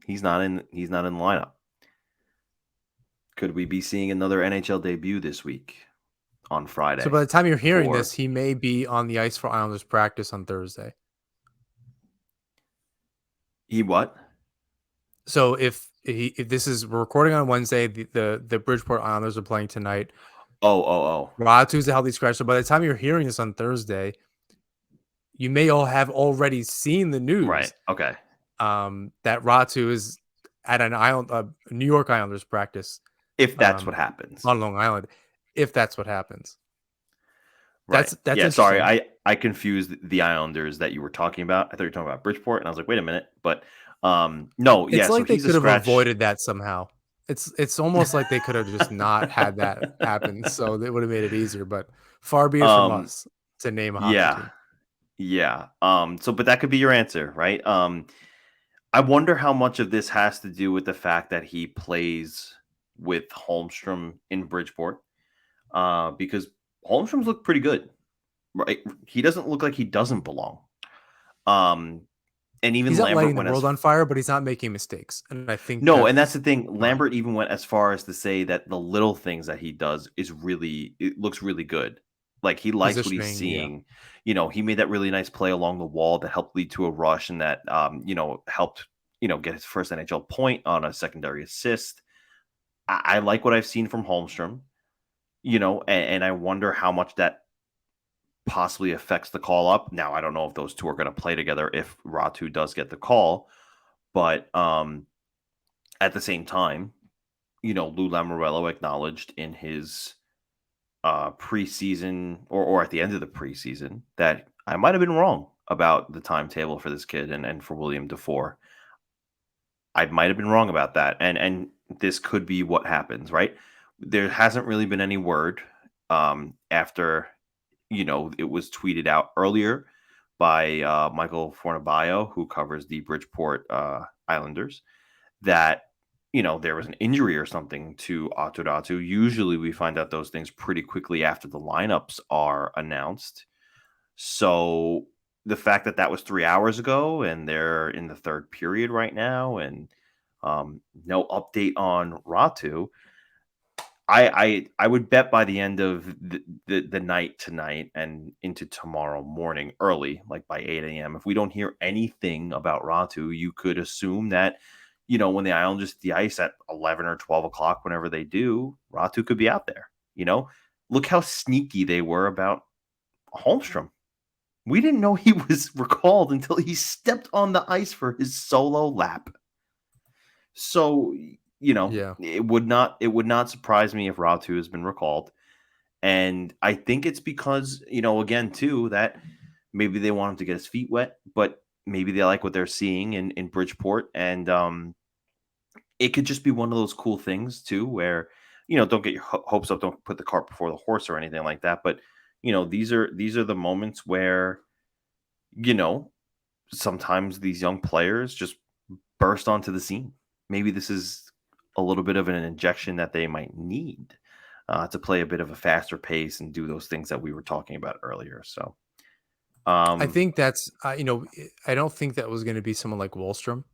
He's not in the lineup. Could we be seeing another NHL debut this week on Friday? So by the time you're hearing this, he may be on the ice for Islanders practice on Thursday. He what? So if this is, we're recording on Wednesday, the Bridgeport Islanders are playing tonight. Oh. Ratu's a healthy scratch. So by the time you're hearing this on Thursday, you may all have already seen the news. Right. Okay. That Ratu is at a New York Islanders practice. If that's what happens. On Long Island. If that's what happens. Right. That's sorry. I confused the Islanders that you were talking about. I thought you were talking about Bridgeport, and I was like, wait a minute. But no, it's like they could have avoided that somehow. It's almost like they could have just not had that happen, so it would have made it easier. But far be it from us to name a hockey team. Yeah. So, but that could be your answer, right? I wonder how much of this has to do with the fact that he plays with Holmstrom in Bridgeport, because Holmstrom's look pretty good, right? He doesn't look like he doesn't belong. And even he's not Lambert lighting the world on fire, but he's not making mistakes. And I think and that's the thing. Lambert even went as far as to say that the little things that he does it looks really good. Like he likes what he's seeing. Yeah. He made that really nice play along the wall that helped lead to a rush, and that helped get his first NHL point on a secondary assist. I like what I've seen from Holmstrom. And I wonder how much that possibly affects the call up. Now, I don't know if those two are going to play together if Ratu does get the call, but at the same time, Lou Lamoriello acknowledged in his preseason or at the end of the preseason that I might have been wrong about the timetable for this kid and for William Dufour. I might have been wrong about that, and this could be what happens, right? There hasn't really been any word after it was tweeted out earlier by Michael Fornabayo, who covers the Bridgeport Islanders, that there was an injury or something to Aturatu. Usually we find out those things pretty quickly after the lineups are announced. So the fact that was 3 hours ago and they're in the third period right now and no update on Ratu, I would bet by the end of the night tonight and into tomorrow morning early, like by 8 a.m., if we don't hear anything about Ratu, you could assume that, when the Islanders hit the ice at 11 or 12 o'clock, whenever they do, Ratu could be out there. Look how sneaky they were about Holmstrom. We didn't know he was recalled until he stepped on the ice for his solo lap. So, it would not surprise me if Ratu has been recalled. And I think it's because, again, too, that maybe they want him to get his feet wet, but maybe they like what they're seeing in Bridgeport. And it could just be one of those cool things, too, where, don't get your hopes up, don't put the cart before the horse or anything like that. But, these are the moments where, sometimes these young players just burst onto the scene. Maybe this is a little bit of an injection that they might need to play a bit of a faster pace and do those things that we were talking about earlier. So, I think that's I don't think that was going to be someone like Wallstrom.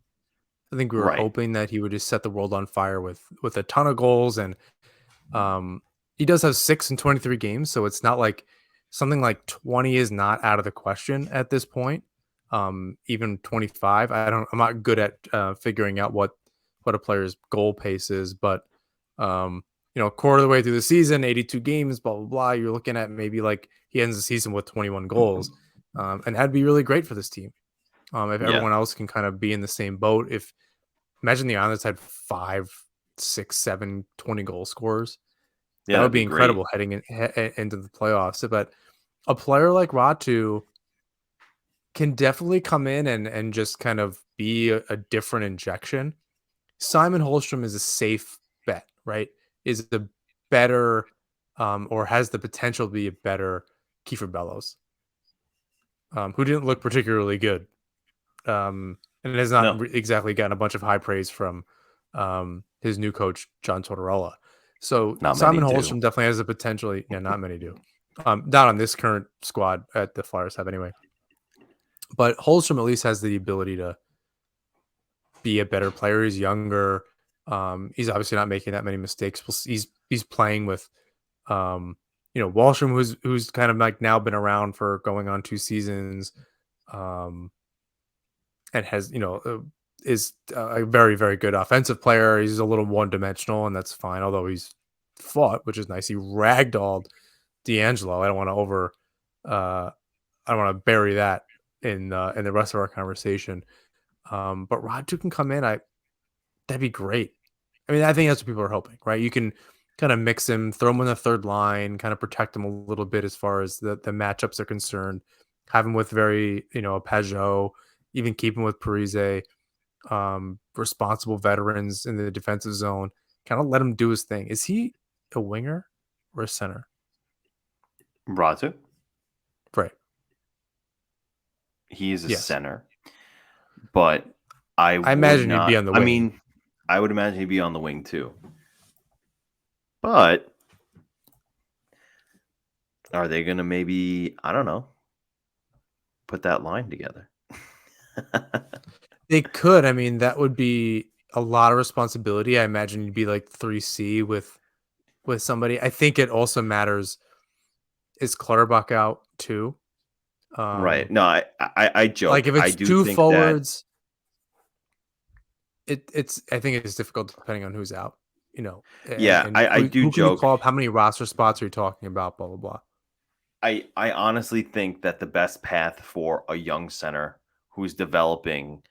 I think we were right. hoping that he would just set the world on fire with a ton of goals, and he does have 6 in 23 games, so it's not like something like 20 is not out of the question at this point. Even 25, I'm not good at figuring out what a player's goal pace is, but a quarter of the way through the season, 82 games, blah blah blah, you're looking at maybe like he ends the season with 21 goals, and that'd be really great for this team. If Yeah. everyone else can kind of be in the same boat. If imagine the Islanders had 5, 6, 7, 20 goal scorers. Yeah, That would that'd be be great. incredible heading into the playoffs. But a player like Ratu can definitely come in and just kind of be a different injection. Simon Holmstrom is a safe bet, right? Is the better or has the potential to be a better Kiefer Bellows, who didn't look particularly good, and has not No, exactly gotten a bunch of high praise from his new coach, John Tortorella. So not many Simon do. Holmstrom definitely has the potential. Yeah, not many do. Not on this current squad at the Flyers have anyway. But Holmstrom at least has the ability to be a better player. He's younger. He's obviously not making that many mistakes. He's playing with, Wallstrom, who's kind of like now been around for going on 2 seasons, and has is a very very good offensive player. He's a little one dimensional, and that's fine. Although he's fought, which is nice. He ragdolled D'Angelo. Uh, I don't want to bury that in the rest of our conversation. But Radu can come in. That'd be great. I mean, I think that's what people are hoping, right? You can kind of mix him, throw him in the third line, kind of protect him a little bit as far as the matchups are concerned. Have him with very, a Pajot, even keep him with Parise, responsible veterans in the defensive zone. Kind of let him do his thing. Is he a winger or a center? Ratu, Right. he is a Yes. center, but I I would imagine he'd be not. on the I wing. mean, I would imagine he'd be on the wing too. But are they going to maybe, I don't know, put that line together? They could. I mean, that would be a lot of responsibility. I imagine you'd be like 3C with somebody. I think it also matters. Is Clutterbuck out too? Right. No, I Like joke. if I it's do 2 think that, forwards, it's I think it's difficult depending on who's out, yeah, and I do who can you joke. call up? How many roster spots are you talking about? Blah blah blah. I honestly think that the best path for a young center who's developing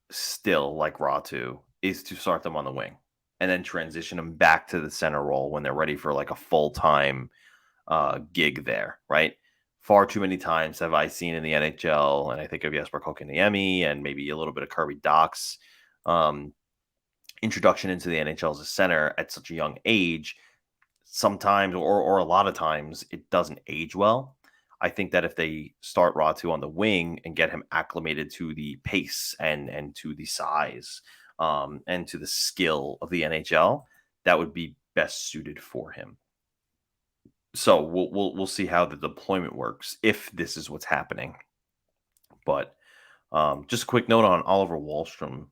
still like Ratu is to start them on the wing and then transition them back to the center role when they're ready for like a full-time gig there, right? Far too many times have I seen in the NHL, and I think of Jesper Kokoniemi and maybe a little bit of Kirby Doc's um, introduction into the NHL as a center at such a young age. Sometimes, or a lot of times, it doesn't age well. I think that if they start Ratu on the wing and get him acclimated to the pace and to the size and to the skill of the NHL, that would be best suited for him. So we'll see how the deployment works if this is what's happening. But just a quick note on Oliver Wahlstrom.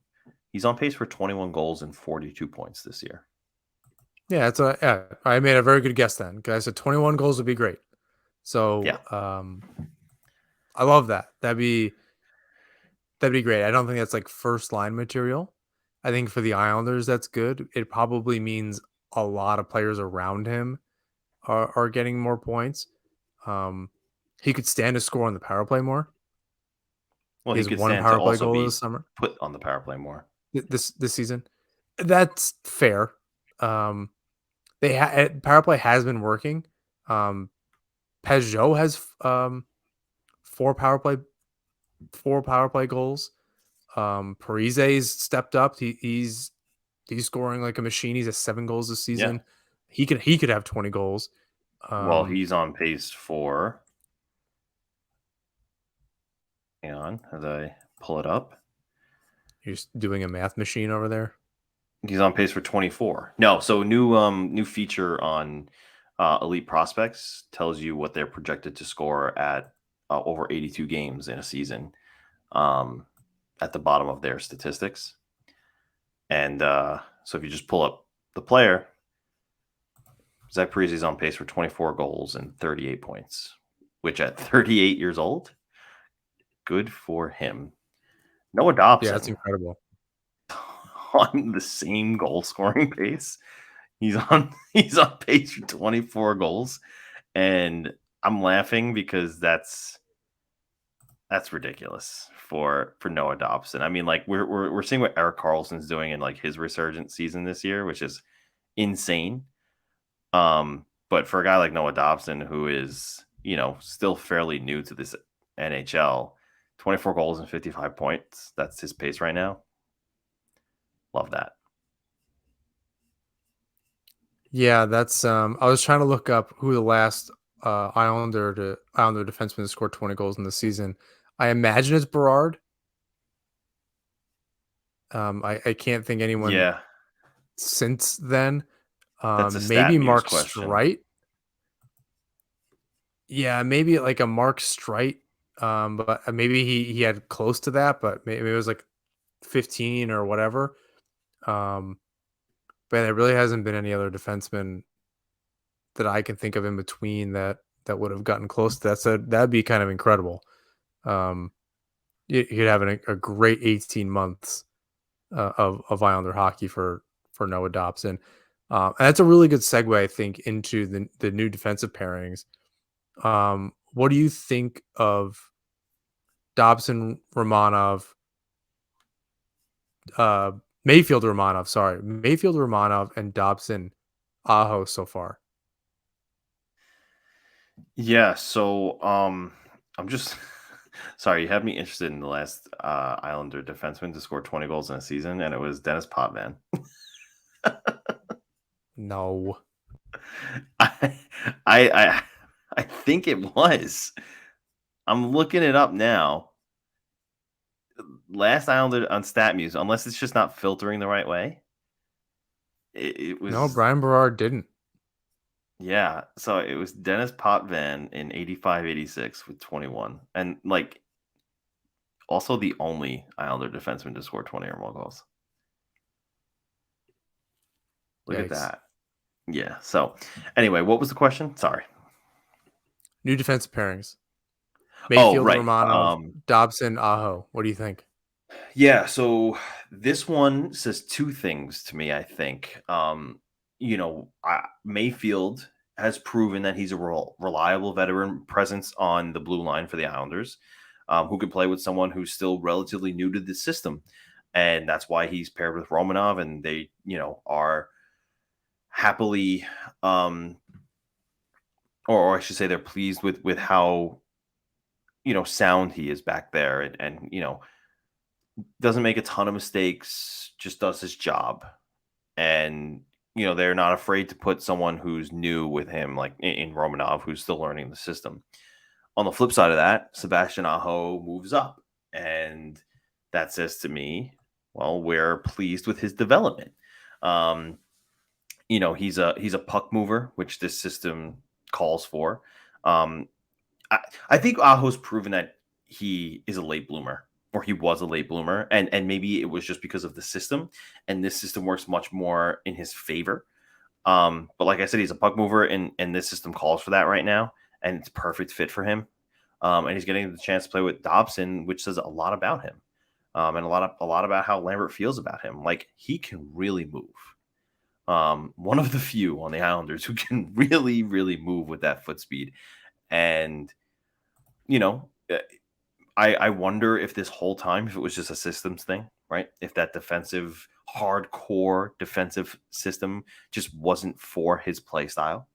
He's on pace for 21 goals and 42 points this year. Yeah, I made a very good guess then. Guys said 21 goals would be great. So Yeah. I love that. That'd be great. I don't think that's like first line material. I think for the Islanders, that's good. It probably means a lot of players around him are getting more points. He could stand to score on the power play more. Well, He he has could 1 stand to power play also goal be this summer, put on the power play more. this season. That's fair. Power play has been working. Peugeot has 4 power play goals. Parise's stepped up. He's scoring like a machine. He's at 7 goals this Yeah. season. He could have 20 goals. Well, he's on pace for Hang on as I pull it up. You're just doing a math machine over there. He's on pace for 24. No, so new feature on Elite Prospects tells you what they're projected to score at over 82 games in a season. At the bottom of their statistics. And so if you just pull up the player, Zach Parise on pace for 24 goals and 38 points, which at 38 years old, good for him. Noah Yeah, that's Dobson incredible. on the same goal scoring pace. He's on pace for 24 goals, and I'm laughing because that's ridiculous for Noah Dobson. I mean, like we're seeing what Erik Karlsson's doing in like his resurgent season this year, which is insane. But for a guy like Noah Dobson, who is, still fairly new to this NHL, 24 goals and 55 points, that's his pace right now. Love that. Yeah, that's I was trying to look up who the last Islander defenseman to score 20 goals in the season. I imagine it's Berard. I can't think anyone Yeah, since then. that's a Maybe stat muse Mark question. Streit. Yeah, maybe like a Mark Streit. But maybe he had close to that, but maybe it was like 15 or whatever. But there really hasn't been any other defenseman that I can think of in between that would have gotten close to that. So that'd be kind of incredible. Um, you'd have a great 18 months of Islander hockey for Noah Dobson. And that's a really good segue, I think, into the new defensive pairings. What do you think of Dobson, Romanov, uh, Mayfield, Romanov, and Dobson, Aho so far? Yeah, so I'm just sorry, you had me interested in the last Islander defenseman to score 20 goals in a season, and it was Dennis Potvin. No. I, I I think it was. I'm looking it up now. Last Islander on StatMuse, unless it's just not filtering the right way. It No, was, Brian Berard didn't. yeah. So it was Dennis Potvin in 85-86 with 21. And like also the only Islander defenseman to score 20 or more goals. Look at Yikes. that. Yeah. So anyway, what was the question? Sorry. New defensive pairings. Oh, Mayfield, right. Romanov, Dobson, Aho. What do you think? Yeah, so this one says two things to me, I think. Mayfield has proven that he's a reliable veteran presence on the blue line for the Islanders, who can play with someone who's still relatively new to the system. And that's why he's paired with Romanov, and they, are happily, or I should say, they're pleased with how, sound he is back there, and doesn't make a ton of mistakes, just does his job. And, they're not afraid to put someone who's new with him, like in Romanov, who's still learning the system. On the flip side of that, Sebastian Aho moves up. And that says to me, well, we're pleased with his development. He's a puck mover, which this system calls for. Um, I think Aho's proven that he is a late bloomer, or he was a late bloomer, and maybe it was just because of the system, and this system works much more in his favor. But like I said, he's a puck mover, and this system calls for that right now, and it's a perfect fit for him. And he's getting the chance to play with Dobson, which says a lot about him, and a lot about how Lambert feels about him. Like, he can really move. One of the few on the Islanders who can really, really move with that foot speed. And you know, I wonder if this whole time, if it was just a systems thing, right? If that hardcore defensive system just wasn't for his play style.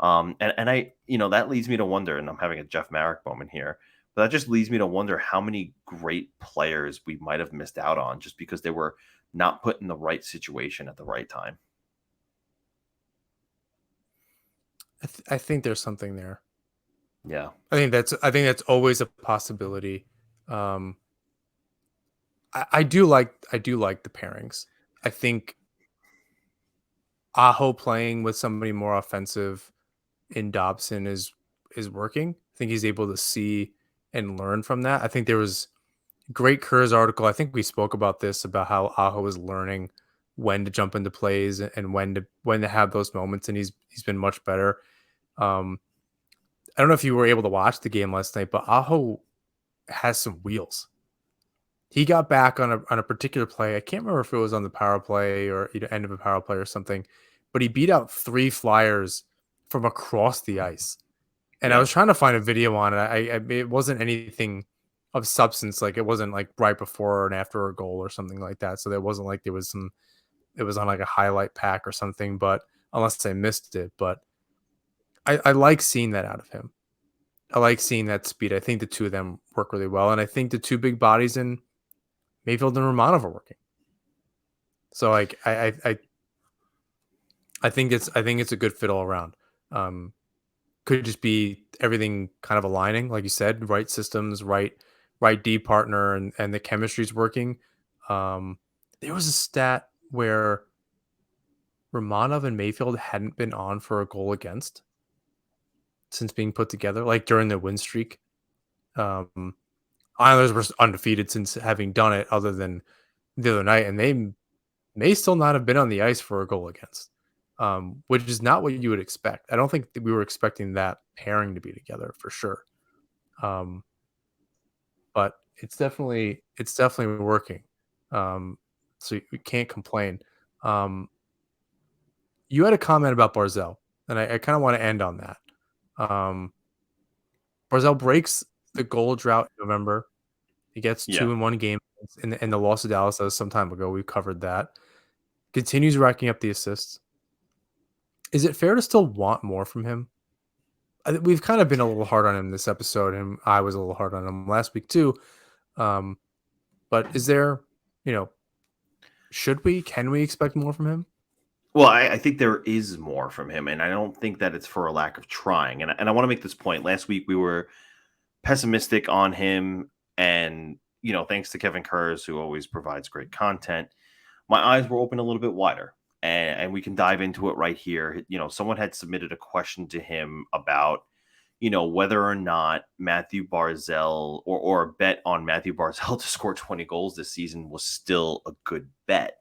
And I, that leads me to wonder, and I'm having a Jeff Marek moment here, but that just leads me to wonder how many great players we might have missed out on just because they were not put in the right situation at the right time. I think there's something there. Yeah. I think that's always a possibility. Um, I do like the pairings. I think Aho playing with somebody more offensive in Dobson is working. I think he's able to see and learn from that. I think there was great Kerr's article. I think we spoke about this about how Aho is learning when to jump into plays and when to have those moments, and he's been much better. Um, I don't know if you were able to watch the game last night, but Aho has some wheels. He got back on a particular play. I can't remember if it was on the power play or end of a power play or something, but he beat out 3 flyers from across the ice. And I Yeah. was trying to find a video on it. It wasn't anything of substance. Like it wasn't like right before and after a goal or something like that. So there wasn't like it was on like a highlight pack or something. But unless I missed it, but I like seeing that out of him. I like seeing that speed. I think the two of them work really well, and I think the two big bodies in Mayfield and Romanov are working. So like I think it's a good fit all around. Could just be everything kind of aligning, like you said, right systems, right D partner, and the chemistry's working. There was a stat where Romanov and Mayfield hadn't been on for a goal against since being put together, like during the win streak. Um, Islanders were undefeated since having done it, other than the other night, and they may still not have been on the ice for a goal against, which is not what you would expect. I don't think that we were expecting that pairing to be together for sure. Um, but it's definitely working. So we can't complain. Um, you had a comment about Barzell, and I kind of want to end on that. Barzell breaks the goal drought in November. He gets Yeah. 2 in one game in the loss to Dallas. That was some time ago. We covered that. Continues racking up the assists. Is it fair to still want more from him? We've kind of been a little hard on him this episode, and I was a little hard on him last week too. But is there, you know, can we expect more from him? Well, I think there is more from him, and I don't think that it's for a lack of trying. And I want to make this point. Last week we were pessimistic on him, and thanks to Kevin Kurz, who always provides great content, my eyes were open a little bit wider, and we can dive into it right here. Someone had submitted a question to him about whether or not Matthew Barzell or a bet on Matthew Barzell to score 20 goals this season was still a good bet.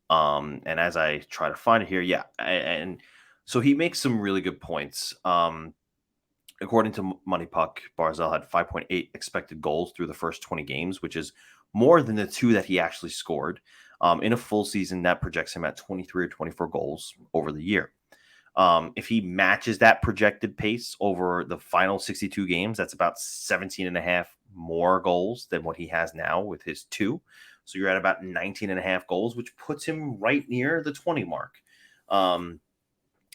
And as I try to find it here, yeah, and so he makes some really good points. According to Money Puck, Barzell had 5.8 expected goals through the first 20 games, which is more than the 2 that he actually scored. In a full season, that projects him at 23 or 24 goals over the year. If he matches that projected pace over the final 62 games, that's about 17 and a half more goals than what he has now with his 2. So you're at about 19 and a half goals, which puts him right near the 20 mark.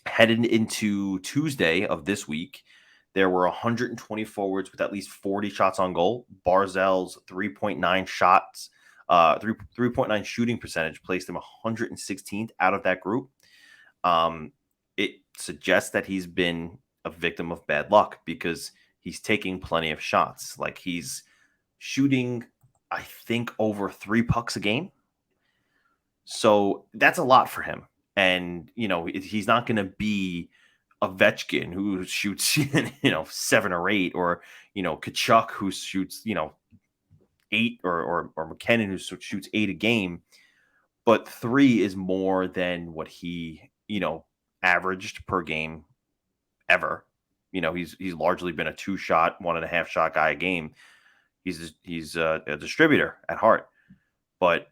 Headed into Tuesday of this week, there were 120 forwards with at least 40 shots on goal. Barzell's 3.9 shots, 3.9 shooting percentage placed him 116th out of that group. It suggests that he's been a victim of bad luck because he's taking plenty of shots. Like he's shooting, I think, over 3 pucks a game. So that's a lot for him. And, he's not going to be Ovechkin who shoots, 7 or 8, or, Kachuk who shoots, 8, or McKinnon who shoots 8 a game. But 3 is more than what he, averaged per game ever. He's largely been a 2-shot, 1.5 shot guy a game. He's a distributor at heart, but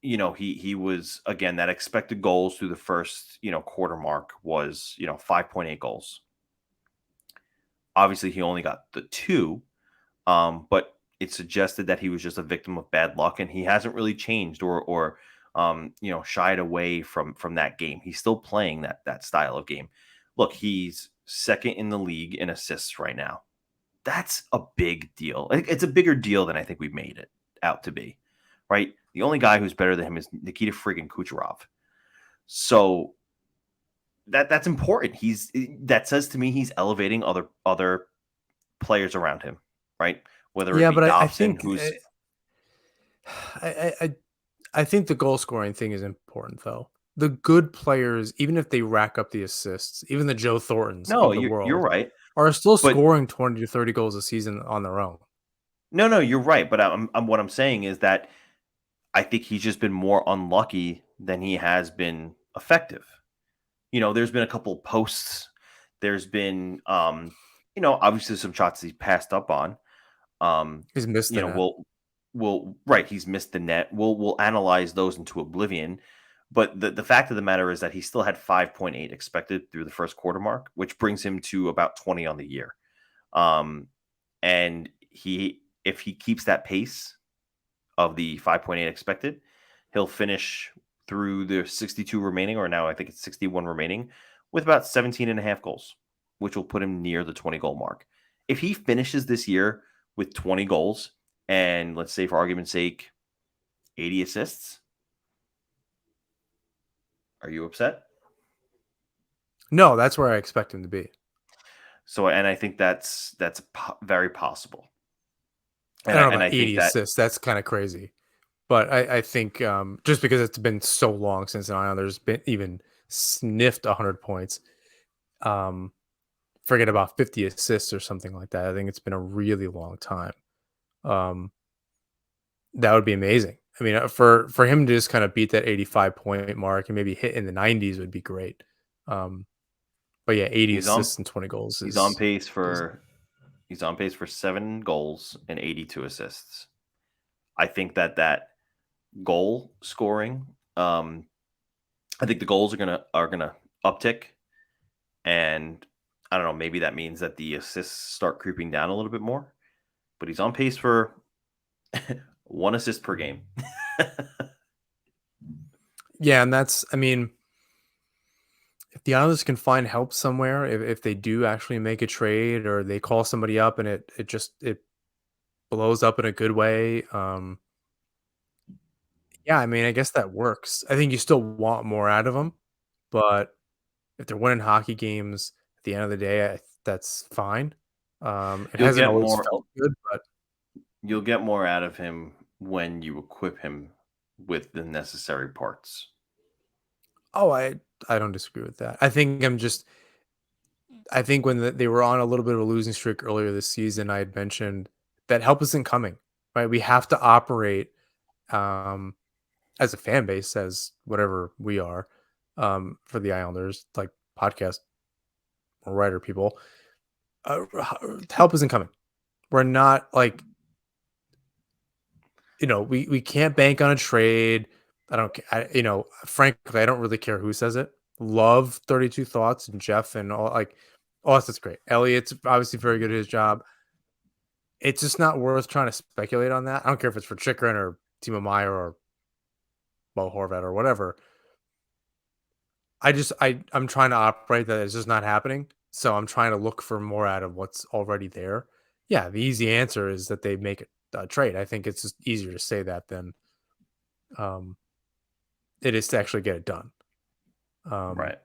he was, again, that expected goals through the first quarter mark was 5.8 goals. Obviously, he only got the 2, but it suggested that he was just a victim of bad luck, and he hasn't really changed or shied away from that game. He's still playing that style of game. Look, he's second in the league in assists right now. That's a big deal. It's a bigger deal than I think we've made it out to be, right? The only guy who's better than him is Nikita friggin' Kucherov. So that's important. That says to me he's elevating other players around him, right? whether it Yeah, be but I Dobson, think who's I, I I think the goal scoring thing is important though. The good players, even if they rack up the assists, even the Joe Thorntons no, of the you're world, right, are still but scoring 20 to 30 goals a season on their own. no, you're right. But what I'm saying is that I think he's just been more unlucky than he has been effective. There's been a couple posts. There's been, obviously some shots he's passed up on. Um, He's missed you the know, net. we'll right. He's missed the net. We'll analyze those into oblivion. But the fact of the matter is that he still had 5.8 expected through the first quarter mark, which brings him to about 20 on the year. Um, and if he keeps that pace of the 5.8 expected, he'll finish through the 62 remaining, or now I think it's 61 remaining, with about 17 and a half goals, which will put him near the 20 goal mark. If he finishes this year with 20 goals and, let's say for argument's sake, 80 assists, are you upset? No, that's where I expect him to be. So, and I think that's very possible. I And don't know and about I think 80 that assists. That's kind of crazy. But I think just because it's been so long since an Islanders been even sniffed 100 points, um, forget about 50 assists or something like that. I think it's been a really long time. Um, that would be amazing. I mean, for him to just kind of beat that 85 point mark and maybe hit in the 90s would be great. Um, but yeah, 80 he's on assists and 20 goals he's on is pace amazing. for he's on pace for 7 goals and 82 assists. I think that goal scoring, I think the goals are gonna uptick, and I don't know, maybe that means that the assists start creeping down a little bit more. But he's on pace for 1 assist per game. Yeah, and that's I mean, if the Islanders can find help somewhere, if they do actually make a trade or they call somebody up and it blows up in a good way, yeah, I mean, I guess that works. I think you still want more out of them, but if they're winning hockey games at the end of the day, that's fine. It You'll hasn't get always more felt good, but you'll get more out of him when you equip him with the necessary parts. oh, I don't disagree with that. I think when they were on a little bit of a losing streak earlier this season, I had mentioned that help isn't coming, right? We have to operate um, as a fan base, as whatever we are for the Islanders, like podcast or writer people. Help isn't coming. We're not like we can't bank on a trade. I don't frankly I don't really care who says it. Love 32 thoughts and Jeff and all like oh that's great. Elliot's obviously very good at his job. It's just not worth trying to speculate on that. I don't care if it's for Chikrin or Timo Meyer or Mo Horvat or whatever. I'm trying to operate that it's just not happening. So I'm trying to look for more out of what's already there. Yeah, the easy answer is that they make a trade. I think it's just easier to say that than um, it is to actually get it done. Um, Right.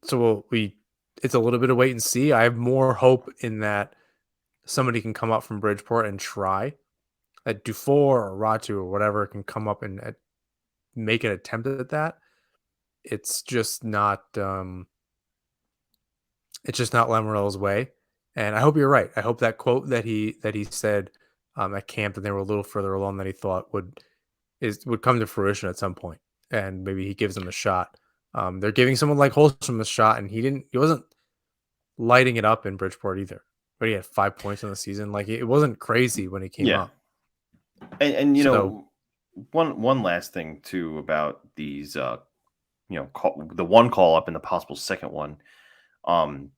so it's a little bit of wait and see. I have more hope in that somebody can come up from Bridgeport and try. That Dufour or Ratu or whatever can come up and make an attempt at that. It's just not. It's just not Lamorello's way. And I hope you're right. I hope that quote that he said at camp that they were a little further along than he thought would come to fruition at some point, and maybe he gives them a shot. They're giving someone like Holstrom a shot, and he wasn't lighting it up in Bridgeport either. But he had 5 points in the season. Like it wasn't crazy when he came Yeah. up. And So one last thing too about these the one call up and the possible second one. Um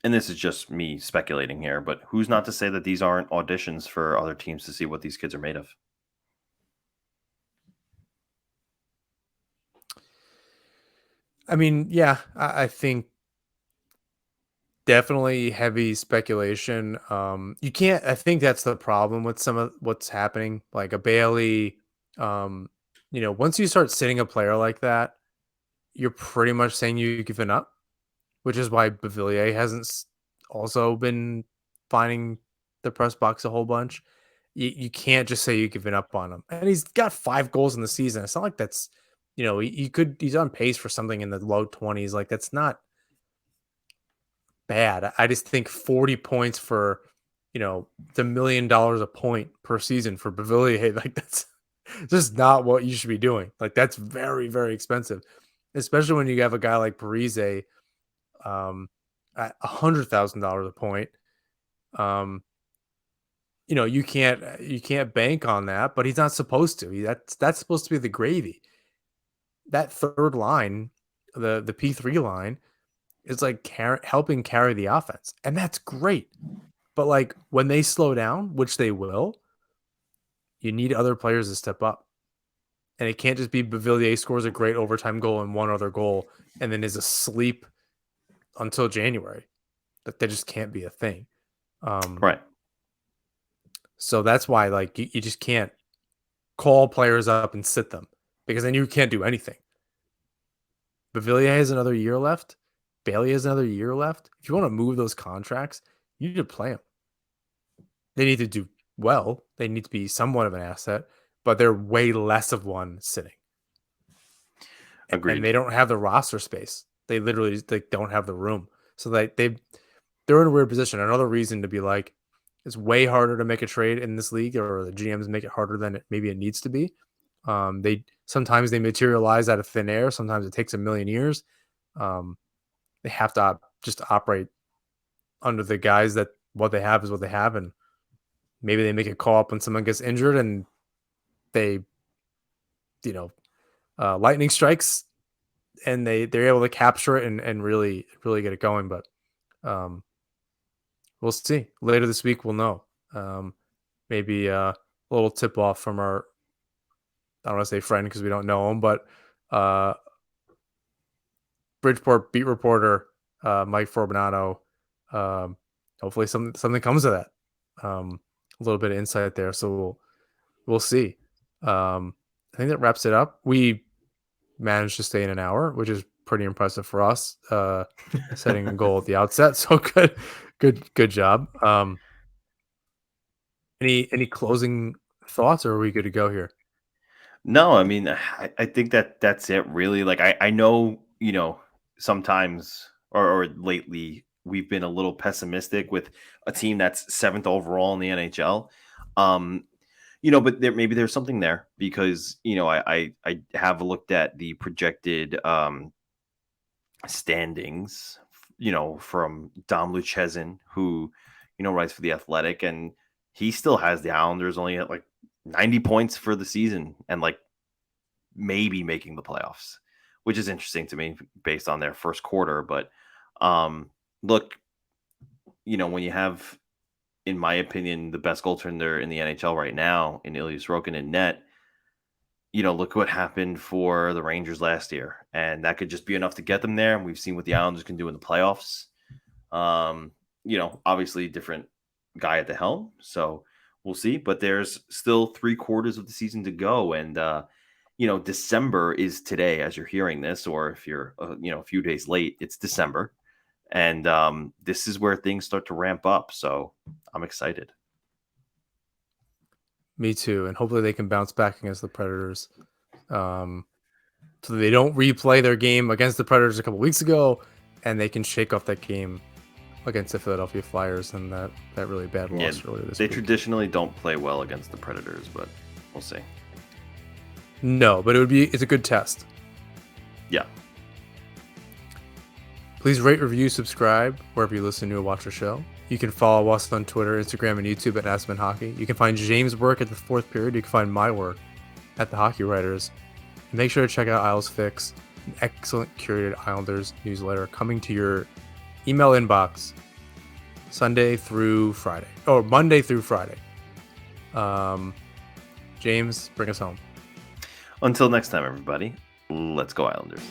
and this is just me speculating here, but who's not to say that these aren't auditions for other teams to see what these kids are made of? I mean, yeah, I think definitely heavy speculation. You can't. I think that's the problem with some of what's happening. Like a Bailey, um, once you start sitting a player like that, you're pretty much saying you've given up, which is why Bavilier hasn't also been finding the press box a whole bunch. You can't just say you've given up on him. And he's got 5 goals in the season. It's not like that's, he's on pace for something in the low 20s. Like, that's not bad. I just think 40 points for, the $1 million a point per season for Bavillier, like, that's just not what you should be doing. Like, that's very, very expensive, especially when you have a guy like Parise at $100,000 a point. You can't bank on that, but he's not supposed to. That's supposed to be the gravy. That third line, the P3 line, is like helping carry the offense, and that's great. But like when they slow down, which they will, you need other players to step up, and it can't just be Bavillier scores a great overtime goal and one other goal, and then is asleep until January. That just can't be a thing. Right. So that's why, like, you just can't call players up and sit them, because then you can't do anything. Bavillier has another year left. Bailey has another year left. If you want to move those contracts, you need to play them. They need to do well. They need to be somewhat of an asset, but they're way less of one sitting. Agreed. And they don't have the roster space. They literally don't have the room. So they're in a weird position. Another reason to be like, it's way harder to make a trade in this league, or the GMs make it harder than maybe it needs to be. Sometimes they materialize out of thin air. Sometimes it takes a million years. They have to just operate under the guise that what they have is what they have, and maybe they make a call up when someone gets injured, and they, lightning strikes, and they're able to capture it and really get it going. But we'll see. Later this week, we'll know. Maybe a little tip off from our, I don't want to say friend because we don't know him, but Bridgeport beat reporter Mike Forbanato. Hopefully something comes of that. A little bit of insight there, so we'll see. I think that wraps it up. We managed to stay in an hour, which is pretty impressive for us. Setting a goal at the outset, so good job. Any closing thoughts, or are we good to go here? No, I mean, I think that's it really. Like, I know, sometimes or lately we've been a little pessimistic with a team that's 7th overall in the NHL. But maybe there's something there because, I have looked at the projected standings, from Dom Luchezin, who, writes for The Athletic, and he still has the Islanders only at like 90 points for the season and like maybe making the playoffs, which is interesting to me based on their first quarter. But look, when you have, in my opinion, the best goaltender in the NHL right now in Ilya Sorokin in net, look what happened for the Rangers last year. And that could just be enough to get them there. And we've seen what the Islanders can do in the playoffs. Obviously different guy at the helm. So we'll see. But there's still 3 quarters of the season to go. And, December is today as you're hearing this, or if you're, a few days late, it's December. And this is where things start to ramp up. So I'm excited. Me too. And hopefully they can bounce back against the Predators. So they don't replay their game against the Predators a couple weeks ago, and they can shake off that game against the Philadelphia Flyers and that really bad loss earlier this week. They traditionally don't play well against the Predators, but we'll see. No, but it's a good test. Yeah. Please rate, review, subscribe wherever you listen to or watch our show. You can follow us on Twitter, Instagram, and YouTube at Aspen Hockey. You can find James' work at the Fourth Period. You can find my work at the Hockey Writers. And make sure to check out Isles Fix, an excellent curated Islanders newsletter coming to your email inbox Monday through Friday. James, bring us home. Until next time, everybody, let's go Islanders.